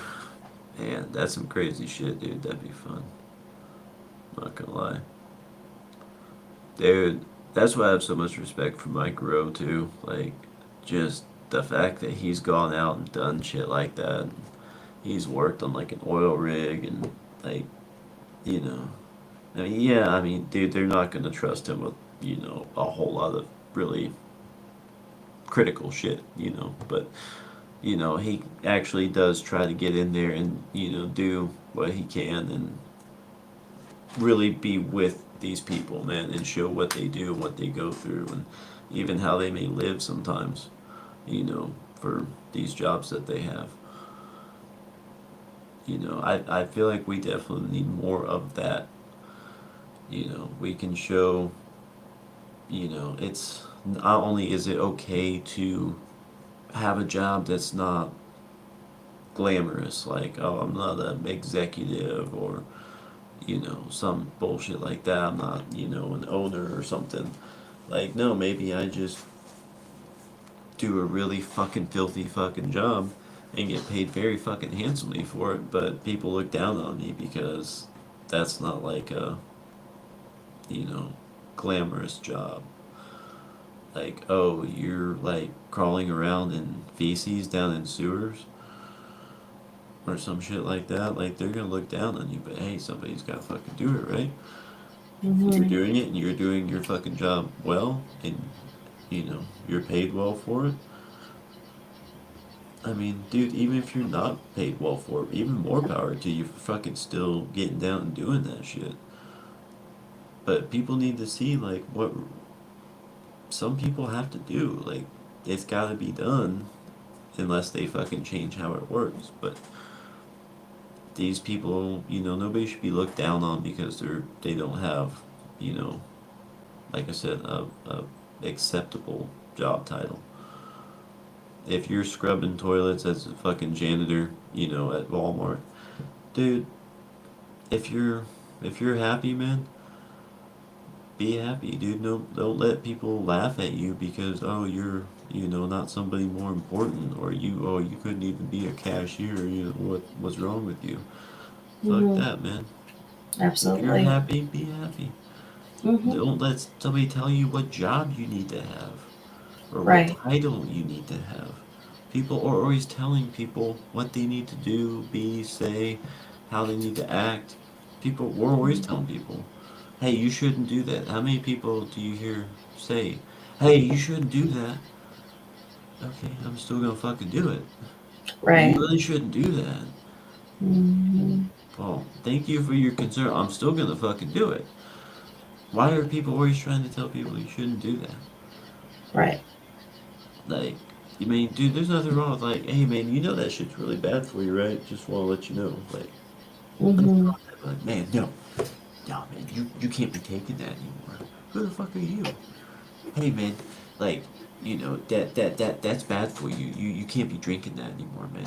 man, that's some crazy shit, dude. That'd be fun. Not gonna lie, dude. That's why I have so much respect for Mike Rowe too. Like, just the fact that he's gone out and done shit like that. He's worked on like an oil rig and like, you know. I mean, yeah. I mean, dude, they're not gonna trust him with a whole lot of really critical shit. But he actually does try to get in there and do what he can and really be with these people, man, and show what they do and what they go through and even how they may live sometimes, for these jobs that they have. I feel like we definitely need more of that. We can show, it's not only is it okay to have a job that's not glamorous, like, oh, I'm not an executive or, some bullshit like that. I'm not, an owner or something. Like, no, maybe I just do a really fucking filthy fucking job and get paid very fucking handsomely for it, but people look down on me because that's not like a, you know, glamorous job. Like, oh, you're like crawling around in feces down in sewers or some shit like that. Like, they're gonna look down on you, but hey, somebody's gotta fucking do it, right? If you're Hmm. doing it and you're doing your fucking job well and, you're paid well for it, I mean, dude, even if you're not paid well for it, even more power to you for fucking still getting down and doing that shit. But people need to see, like, what some people have to do. Like, it's gotta be done unless they fucking change how it works. But these people, nobody should be looked down on because they don't have, you know, like I said, a acceptable job title. If you're scrubbing toilets as a fucking janitor, at Walmart, dude, if you're if you're happy, man, be happy, dude. No, don't let people laugh at you because you're not somebody more important or you couldn't even be a cashier. What's wrong with you? Fuck Hmm. that, man. If you're Absolutely. happy, be happy. Hmm. Don't let somebody tell you what job you need to have or what Right. title you need to have. People are always telling people what they need to do, be, say, how they need to act. We're always telling people, hey, you shouldn't do that. How many people do you hear say, hey, you shouldn't do that? Okay, I'm still gonna fucking do it. You Right. really shouldn't do that. Hmm. Well, thank you for your concern. I'm still gonna fucking do it. Why are people always trying to tell people you shouldn't do that? Right. Like, you mean, dude, there's nothing wrong with like, hey man, you know that shit's really bad for you, right? Just want to let you know. Like, nothing Hmm. wrong with that. Like, man, no, no, man, you can't be taking that anymore. Who the fuck are you? Hey man, like, that's bad for you. You can't be drinking that anymore, man.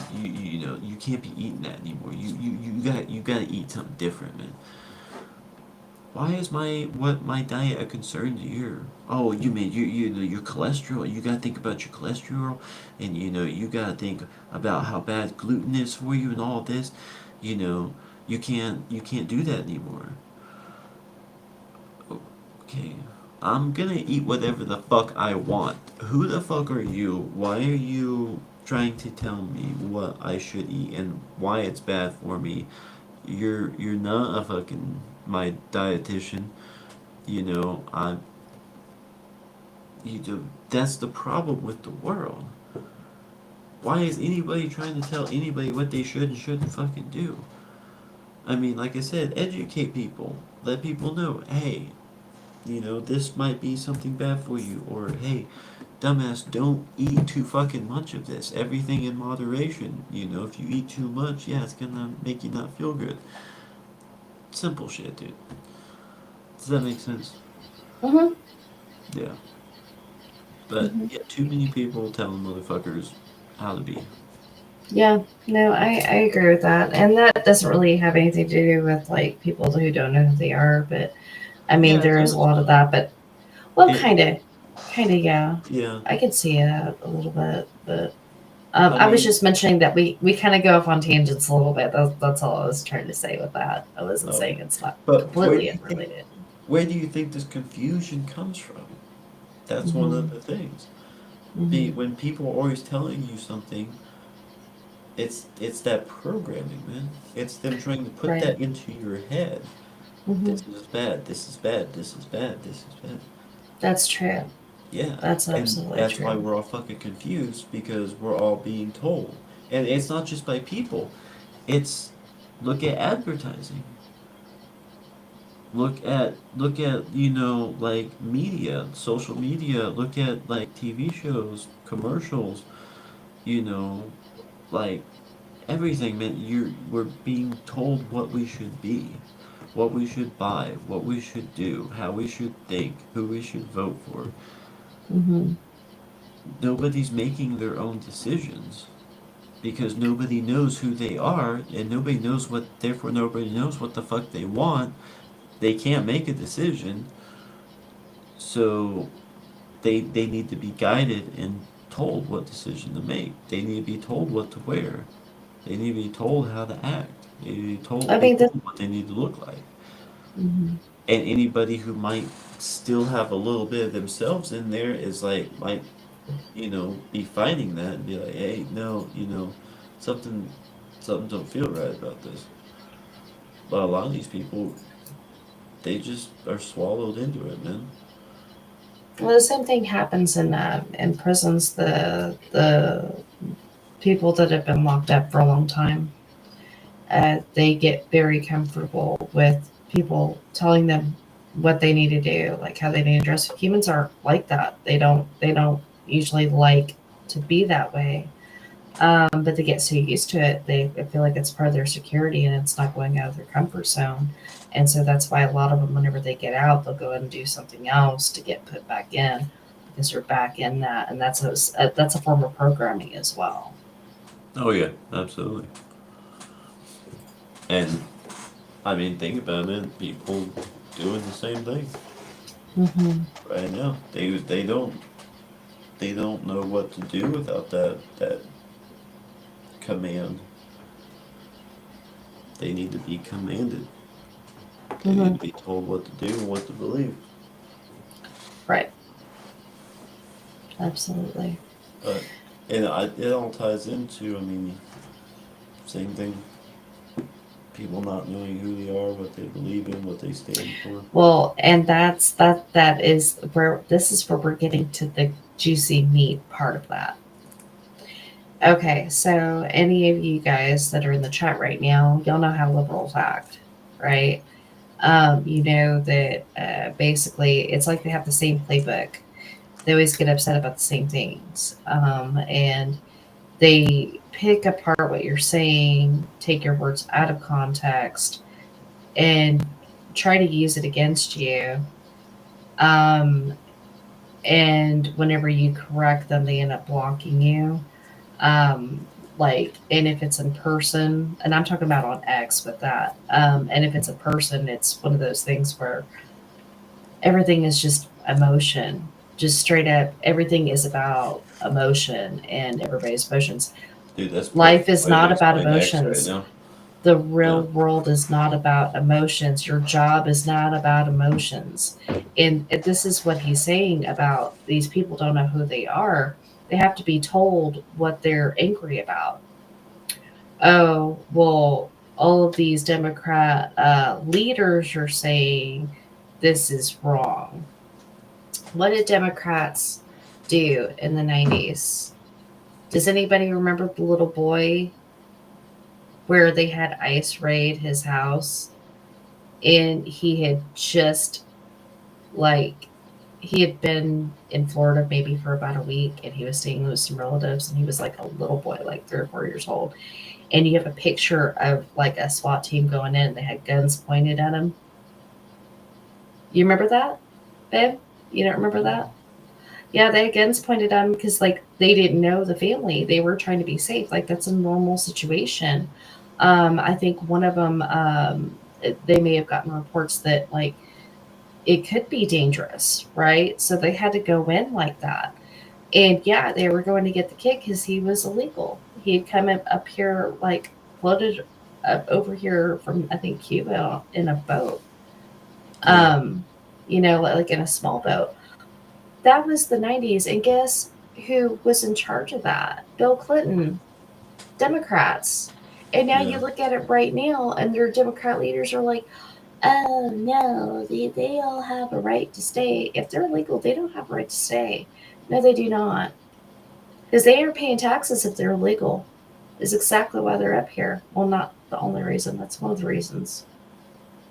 You can't be eating that anymore. You gotta eat something different, man. Why is my diet a concern to you? Oh, you mean your cholesterol? You gotta think about your cholesterol, and you gotta think about how bad gluten is for you and all this. You know you can't do that anymore. Okay, I'm gonna eat whatever the fuck I want. Who the fuck are you? Why are you trying to tell me what I should eat and why it's bad for me? You're not a fucking my dietitian. I you do. That's the problem with the world. Why is anybody trying to tell anybody what they should and shouldn't fucking do? I mean, like I said, educate people. Let people know, hey, this might be something bad for you, or hey, dumbass, don't eat too fucking much of this. Everything in moderation. If you eat too much, yeah, it's gonna make you not feel good. Simple shit, dude. Does that make sense? Hmm. Yeah. But Hmm. yeah, too many people telling motherfuckers how to be. Yeah, no, I agree with that. And that doesn't really have anything to do with like people who don't know who they are, but I mean Yeah, it there is a does. lot of that, but well It kind of yeah. Yeah. I can see that a little bit, but I I was mean, just mentioning that we kind of go off on tangents a little bit. That's all I was trying to say with that. I wasn't oh, saying it's not but completely unrelated. where do you think this confusion comes from? That's one Hmm. of the things. Hmm. When people are always telling you something, it's that programming, man. It's them trying to put Right. that into your head. Hmm. This is bad. This is bad. This is bad. This is bad. That's true. Yeah, That's and absolutely that's true. why we're all fucking confused because we're all being told, and it's not just by people. It's look at advertising. Look at like media, social media. Look at like TV shows, commercials. You know, like everything. Man, we're being told what we should be, what we should buy, what we should do, how we should think, who we should vote for. Hmm. Nobody's making their own decisions because nobody knows who they are and nobody knows what therefore nobody knows what the fuck they want. They can't make a decision, so they need to be guided and told what decision to make. They need to be told what to wear. They need to be told how to act. They need to I be mean, told what they need to look like. hmm And anybody who might still have a little bit of themselves in there is like might be fighting that and be like, hey, no, something something don't feel right about this. But a lot of these people, they just are swallowed into it, man. well, the same thing happens in prisons. The people that have been locked up for a long time, they get very comfortable with people telling them what they need to do, like how they need to dress. Humans are like that. They don't usually like to be that way. But they get so used to it, they feel like it's part of their security and it's not going out of their comfort zone. And so that's why a lot of them, whenever they get out, they'll go ahead and do something else to get put back in because they're back in that, and that's a form of programming as well. Oh yeah, absolutely. And I mean, think about it, man. People doing the same thing Hmm. right now. They don't know what to do without that command. They need to be commanded. They need Hmm. to be told what to do and what to believe. Right. Absolutely. But it all ties into, I mean, same thing. People not knowing who they are, what they believe in, what they stand for. Well, and that is where we're getting to the juicy meat part of that. Okay, so any of you guys that are in the chat right now, y'all know how liberals act, right? You know that basically it's like they have the same playbook. They always get upset about the same things. And they pick apart what you're saying, take your words out of context, and try to use it against you. Um, and whenever you correct them, they end up blocking you. Um, and if it's in person, and I'm talking about on X with that, and if it's a person, it's one of those things where everything is just emotion, just straight up, everything is about emotion and everybody's emotions. Dude, that's Life perfect is way to not about explain X right emotions. now. The Yeah. real world is not about emotions. Your job is not about emotions. And this is what he's saying about these people don't know who they are. They have to be told what they're angry about. Oh, well, all of these Democrat leaders are saying this is wrong. What did Democrats do in the 90s? Does anybody remember the little boy where they had ICE raid his house and he had just like he had been in Florida maybe for about a week and he was staying with some relatives and he was like a little boy, like 3 or 4 years old. And you have a picture of like a SWAT team going in, they had guns pointed at him. You remember that, babe? You don't remember Mm-hmm. that? Yeah, they had guns pointed at him because like they didn't know the family. They were trying to be safe. Like that's a normal situation. I think one of them, they may have gotten reports that like it could be dangerous, right? So they had to go in like that. And yeah, they were going to get the kid because he was illegal. He had come up here, like floated up over here from I think Cuba in a boat. Yeah. Um, like in a small boat. That was the 90s, and guess who was in charge of that? Bill Clinton, Democrats. And now Yeah. you look at it right now, and their Democrat leaders are like, oh no, they all have a right to stay. If they're illegal, they don't have a right to stay. No, they do not. Because they are paying taxes if they're illegal, is exactly why they're up here. Well, not the only reason, that's one of the reasons.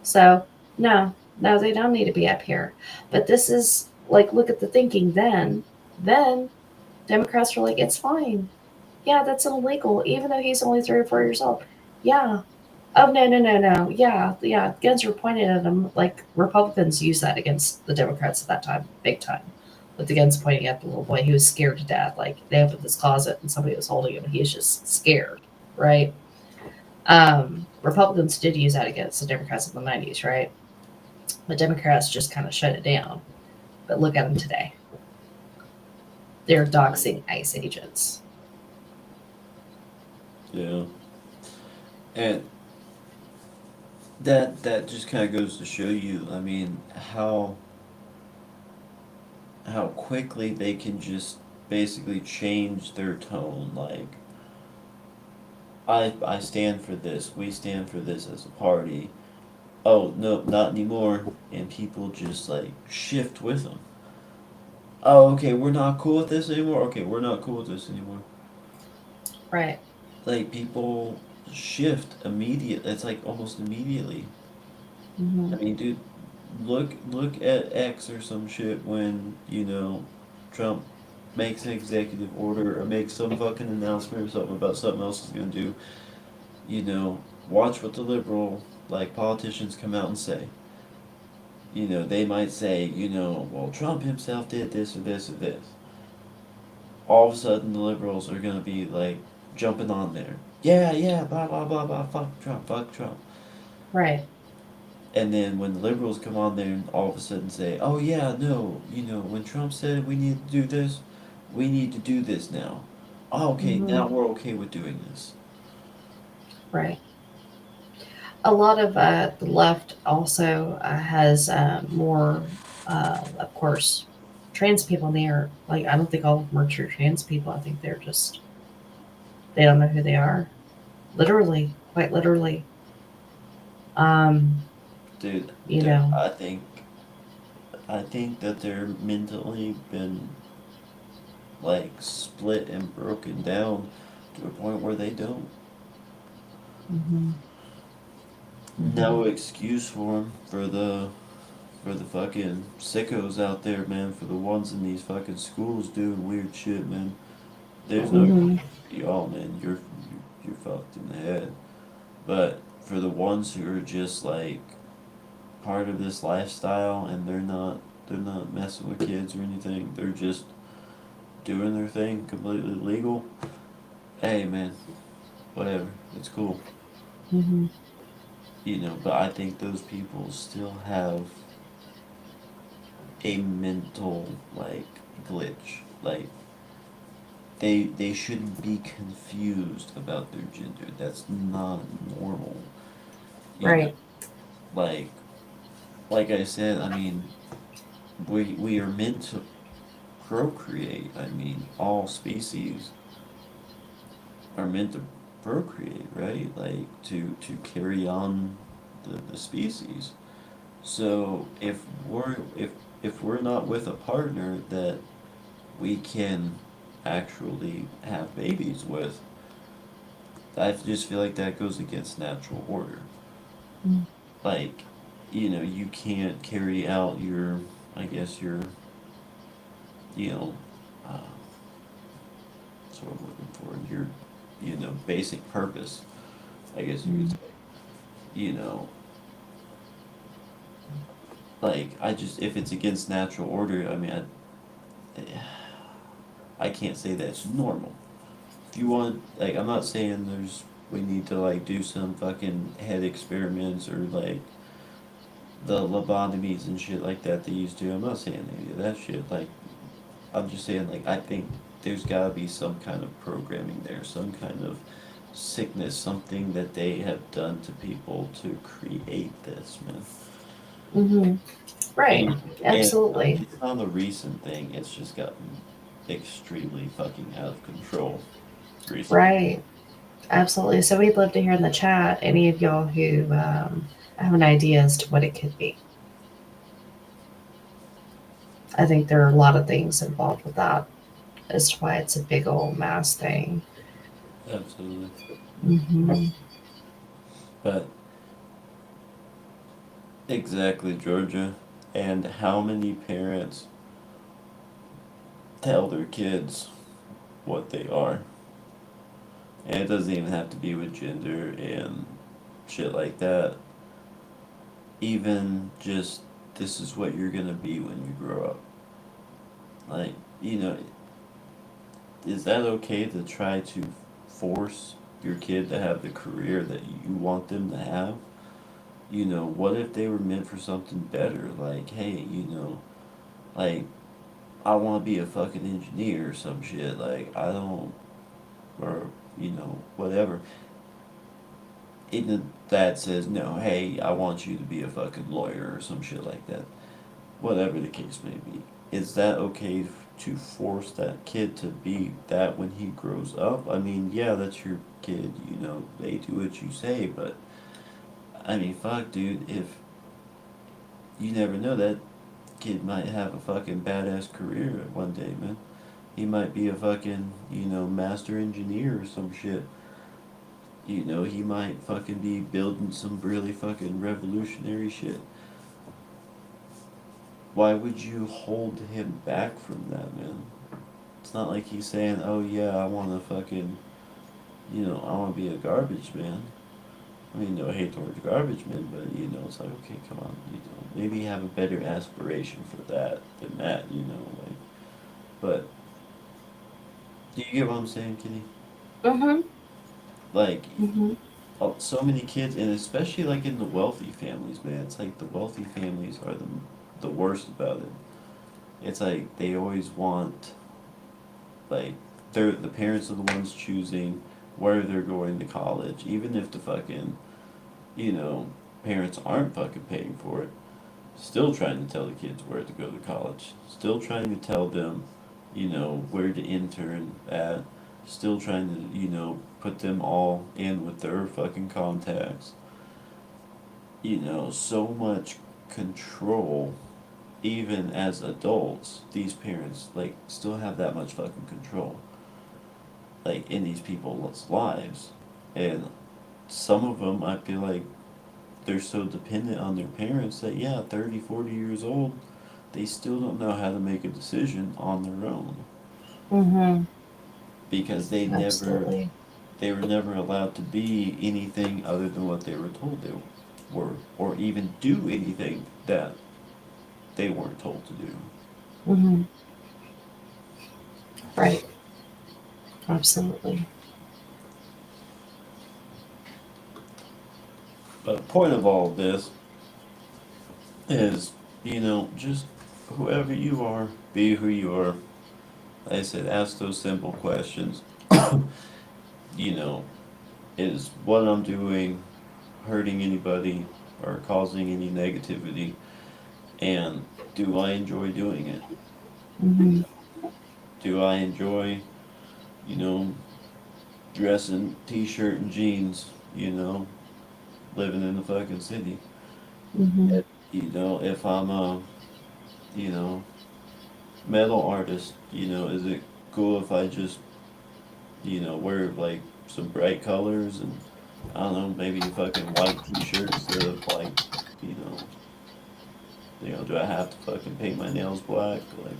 So, no, no, they don't need to be up here. But this is like, look at the thinking then. Then Democrats were like, it's fine. Yeah, that's illegal, even though he's only 3 or 4 years old. Yeah. Oh, no, no, no, no. Yeah, yeah. Guns were pointed at him. Like, Republicans used that against the Democrats at that time, big time. With the guns pointing at the little boy, he was scared to death. Like, they opened this closet and somebody was holding him, and he was just scared, right? Republicans did use that against the Democrats in the 90s, right? But Democrats just kind of shut it down. But look at them today. They're doxing ICE agents. Yeah. And that just kind of goes to show you, I mean, how quickly they can just basically change their tone. Like, I stand for this. We stand for this as a party. Oh no, not anymore. And people just like shift with them. Oh, okay, we're not cool with this anymore. Okay, we're not cool with this anymore. Right. Like people shift immediate. It's like almost immediately. Mm-hmm. I mean, dude, look at X or some shit when Trump makes an executive order or makes some fucking announcement or something about something else he's gonna do. You know, watch what the liberal politicians come out and say. They might say, well, Trump himself did this or this or this. All of a sudden, the liberals are gonna be like jumping on there. Yeah, yeah, blah blah blah blah. Fuck Trump, fuck Trump. Right. And then when the liberals come on there and all of a sudden say, "Oh yeah, no, when Trump said we need to do this, we need to do this now." Oh, okay, Mm-hmm. now we're okay with doing this. Right. A lot of the left also has more, of course, trans people in there. Like, I don't think all of them are true trans people. I think they're just, they don't know who they are. Literally, quite literally. Um, Dude, you know, I think that they're mentally been split and broken down to a point where they don't. Mm-hmm. Mm-hmm. No excuse for them for the fucking sickos out there, man. For the ones in these fucking schools doing weird shit, man. There's no Mm-hmm. for y'all, man. You're fucked in the head. But for the ones who are just like part of this lifestyle and they're not messing with kids or anything. They're just doing their thing completely legal. Hey, man, whatever. It's cool. Mm-hmm. You know, but I think those people still have a mental like glitch. Like they shouldn't be confused about their gender. That's not normal. You know, Right. like like I said, I mean, we are meant to procreate. I mean, all species are meant to procreate, right? Like to carry on the species. So if we're not with a partner that we can actually have babies with, I just feel like that goes against natural order. Like, you know, you can't carry out your, I guess your, you know, uh, that's what I'm looking for. Your, you know, basic purpose. I guess you could say. You know, like I just if it's against natural order, I mean, I can't say that's normal. If you want, like, I'm not saying we need to like do some fucking head experiments or like the lobotomies and shit like that they used to. I'm not saying any of that shit. Like, I'm just saying, like, I think there's gotta be some kind of programming there, some kind of sickness, something that they have done to people to create this, man. Mm-hmm. Right. And, Absolutely. it's not a recent thing, it's just gotten extremely fucking out of control recently. Right. Absolutely. So we'd love to hear in the chat any of y'all who have an idea as to what it could be. I think there are a lot of things involved with that as to why it's a big old mass thing. Absolutely. Mm-hmm. But exactly, Georgia. And how many parents tell their kids what they are? And it doesn't even have to be with gender and shit like that. Even just this is what you're gonna be when you grow up. Like, you know, is that okay to try to force your kid to have the career that you want them to have? You know, what if they were meant for something better? Like, hey, you know, like, I want to be a fucking engineer or some shit. Like, I don't, or, you know, whatever. And that says, no, hey, I want you to be a fucking lawyer or some shit like that. Whatever the case may be. Is that okay to force that kid to be that when he grows up? I mean, yeah, that's your kid, you know, they do what you say, but I mean, fuck, dude, if you never know, that kid might have a fucking badass career one day, man. He might be a fucking, you know, master engineer or some shit. You know, he might fucking be building some really fucking revolutionary shit. Why would you hold him back from that, man? It's not like he's saying, "Oh yeah, I want to fucking, you know, I want to be a garbage man." I mean, no hate towards garbage men, but you know, it's like, okay, come on, you know, maybe have a better aspiration for that than that, you know, like. But do you get what I'm saying, Kitty? Mm-hmm. Like, Mm-hmm. so many kids, and especially like in the wealthy families, man. It's like the wealthy families are the worst about it. It's like they always want like the parents are the ones choosing where they're going to college, even if the fucking you know parents aren't fucking paying for it. Still trying to tell the kids where to go to college. Still trying to tell them, you know, where to intern at. Still trying to, you know, put them all in with their fucking contacts. You know, so much control. Even as adults, these parents, like, still have that much fucking control. like in these people's lives, and some of them I feel like they're so dependent on their parents that yeah, 30, 40 years old, they still don't know how to make a decision on their own Mm-hmm. because Absolutely. they were never allowed to be anything other than what they were told they were, or even do anything that they weren't told to do. Mm-hmm. Right. Absolutely. But the point of all of this is, just whoever you are, be who you are. Like I said, ask those simple questions. you know, is what I'm doing hurting anybody or causing any negativity? And do I enjoy doing it? Mm-hmm. Do I enjoy, you know, dressing t-shirt and jeans, living in the fucking city? Mm-hmm. If I'm a, you know, metal artist, is it cool if I just, wear like some bright colors and I don't know, maybe a fucking white t-shirt instead of like, you know, do I have to fucking paint my nails black? Like,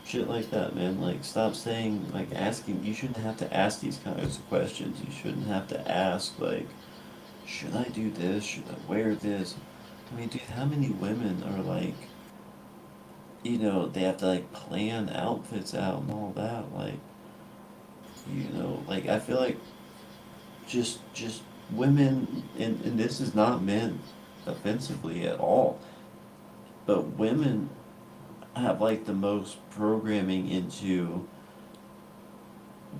shit like that, man. Like, stop saying, like, asking. You shouldn't have to ask these kinds of questions. You shouldn't have to ask, like, should I do this? Should I wear this? I mean, dude, how many women are like, they have to, like, plan outfits out and all that? Like, like, I feel like just women, and this is not meant offensively at all, but women have, like, the most programming into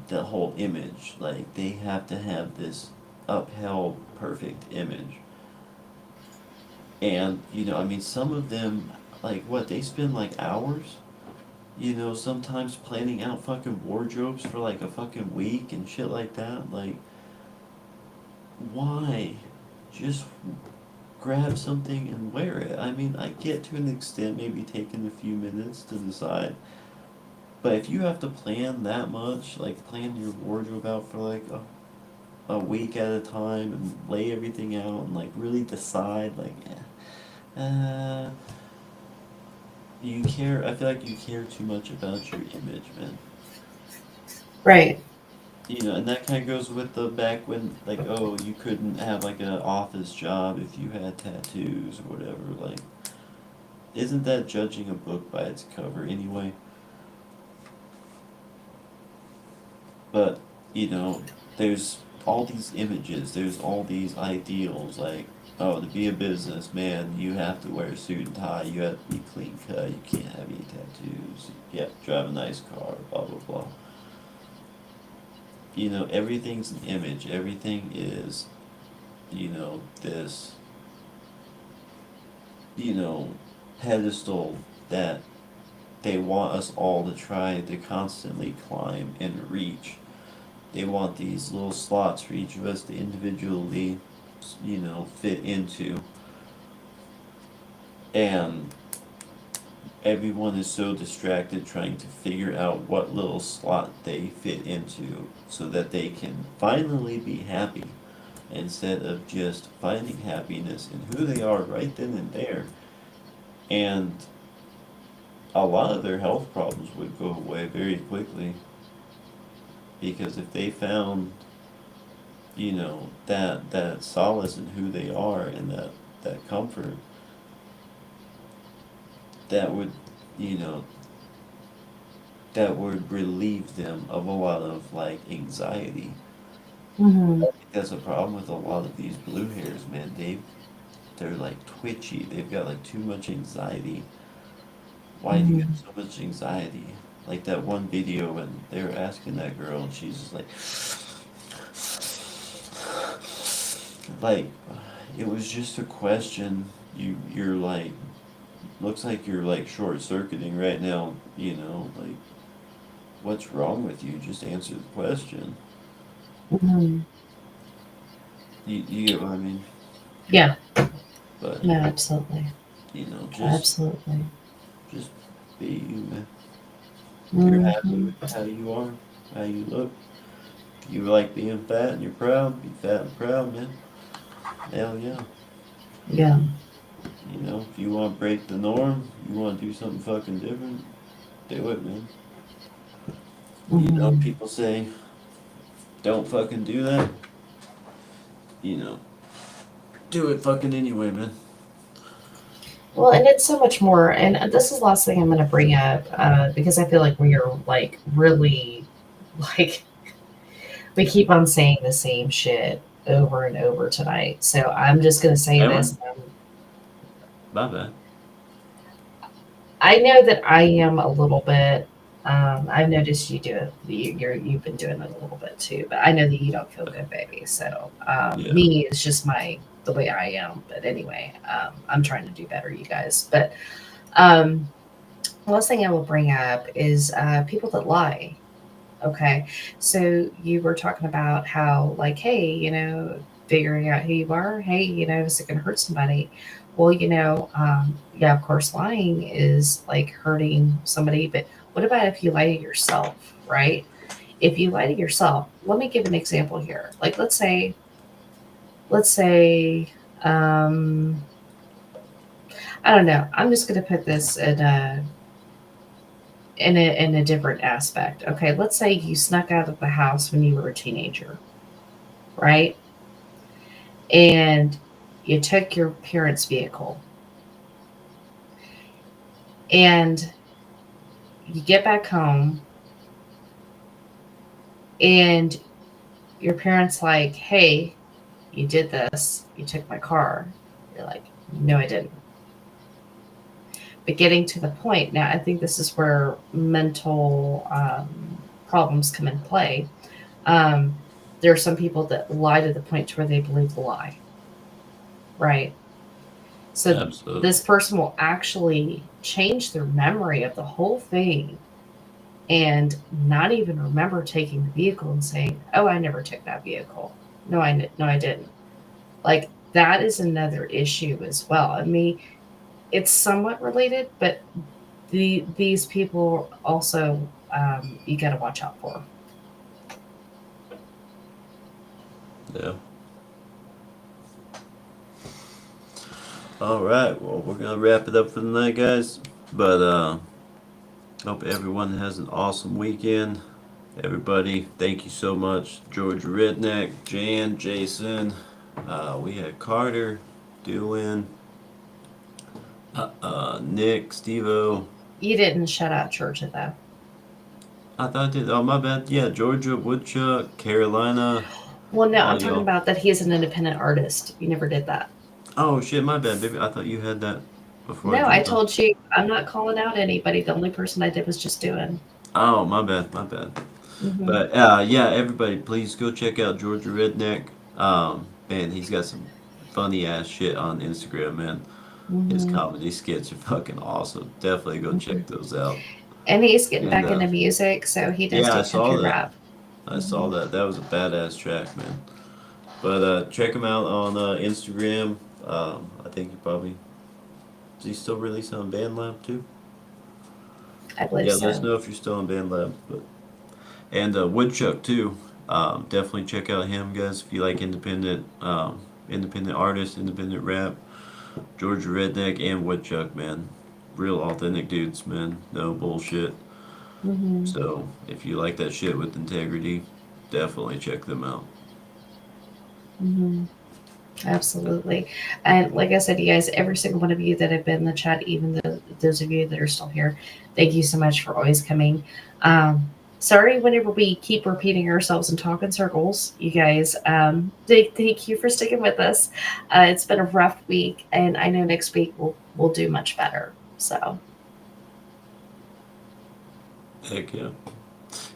the whole image. Like they have to have this upheld perfect image. And I mean some of them like what they spend like hours, sometimes planning out fucking wardrobes for like a fucking week and shit like that. Like why? Just grab something and wear it. I mean, I get to an extent maybe taking a few minutes to decide. But if you have to plan that much, like plan your wardrobe out for like a week at a time and lay everything out and like really decide like uh you care I feel like you care too much about your image, man. Right. And that kind of goes with the back when like oh you couldn't have like an office job if you had tattoos or whatever. Like isn't that judging a book by its cover anyway? But, you know, there's all these images, there's all these ideals, like, oh, to be a businessman, you have to wear a suit and tie, you have to be clean cut, you can't have any tattoos, you have to drive a nice car, blah, blah, blah. Everything's an image, everything is, this, you know, pedestal that they want us all to try to constantly climb and reach. They want these little slots for each of us to individually, fit into. And everyone is so distracted trying to figure out what little slot they fit into so that they can finally be happy instead of just finding happiness in who they are right then and there. And a lot of their health problems would go away very quickly because if they found that solace in who they are and that comfort, that would, you know, that would relieve them of a lot of like anxiety. Mm-hmm. That's a problem with a lot of these blue hairs, man. They're like twitchy. They've got like too much anxiety. Why do you Mm-hmm. have so much anxiety? Like that one video when they were asking that girl and she's just like it was just a question. You're like looks like you're like short circuiting right now, like what's wrong with you? Just answer the question. Mm-hmm. You get what I mean? Yeah. But Yeah, absolutely. just Absolutely. just be you, man. You're happy Mm-hmm. with how you are. how you look. If you like being fat and you're proud, be fat and proud, man. Hell yeah. Yeah. You know, if you want to break the norm, you want to do something fucking different, do it, man. You know, Hmm. people say, don't fucking do that. You know, do it fucking anyway, man. Well, and it's so much more. And this is the last thing I'm going to bring up because I feel like we are like really like we keep on saying the same shit over and over tonight. So I'm just going to say Am I? this. My bad. I know that I am a little bit. I've noticed you do it. You've been doing it a little bit too, but I know that you don't feel good, baby. So Yeah. me is just my the way I am. But anyway, I'm trying to do better, you guys. But um, the last thing I will bring up is people that lie. Okay, so you were talking about how, like, hey, figuring out who you are. Hey, is it going to hurt somebody? Well, yeah, of course, lying is like hurting somebody, but what about if you lie to yourself, right? If you lie to yourself, let me give an example here. Like, let's say, um, I don't know. I'm just going to put this in a different aspect. Okay, let's say you snuck out of the house when you were a teenager, right? And you took your parents' vehicle and you get back home and your parents like, "Hey, you did this. You took my car." You're like, "No, I didn't." But getting to the point now, I think this is where mental problems come in play. Um, there are some people that lie to the point to where they believe the lie, right? So Absolutely. this person will actually change their memory of the whole thing and not even remember taking the vehicle and saying, "Oh, I never took that vehicle. No, I didn't." Like that is another issue as well. I mean, it's somewhat related, but these people also you got to watch out for. Yeah. All right. Well, we're gonna wrap it up for the night, guys. But hope everyone has an awesome weekend. Everybody, thank you so much. George Redneck, Jan, Jason. We had Carter, Dylan, Nick, Stevo. You didn't shut out Georgia though. I thought I did. Oh, my bad. Yeah, Georgia, Woodchuck, Carolina, Well, no, I'm all talking y'all. about that he is an independent artist. You never did that. Oh shit, my bad, baby. I thought you had that before I No, I jumped on. told you I'm not calling out anybody. The only person I did was just doing. Oh, my bad, my bad. Hmm. But yeah, everybody, please go check out Georgia Redneck. Man, he's got some funny ass shit on Instagram, man. His Hmm. comedy skits are fucking awesome. Definitely go Hmm. check those out. And he's getting And back into music, so he does yeah, do I saw country that. rap. I saw Hmm. that. That was a badass track, man. But check him out on Instagram. I think he probably is he still releasing on BandLab too? I believe Yeah, let us so. know if you're still on BandLab. But and Woodchuck too. Definitely check out him, guys. If you like independent artists, independent rap, Georgia Redneck and Woodchuck, man, real authentic dudes, man. No bullshit. Hmm. So if you like that shit with integrity, definitely check them out. Hmm. Absolutely. And like I said, you guys, every single one of you that have been in the chat, even those of you that are still here, thank you so much for always coming. Sorry whenever we keep repeating ourselves and talk in circles, you guys. Thank you for sticking with us. It's been a rough week, and I know next week we'll do much better. So, Heck yeah.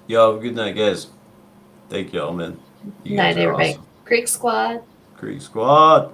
Y'all have a good night, guys. Thank y'all, man. You guys night, are everybody. awesome. Creek Squad. Creek Squad.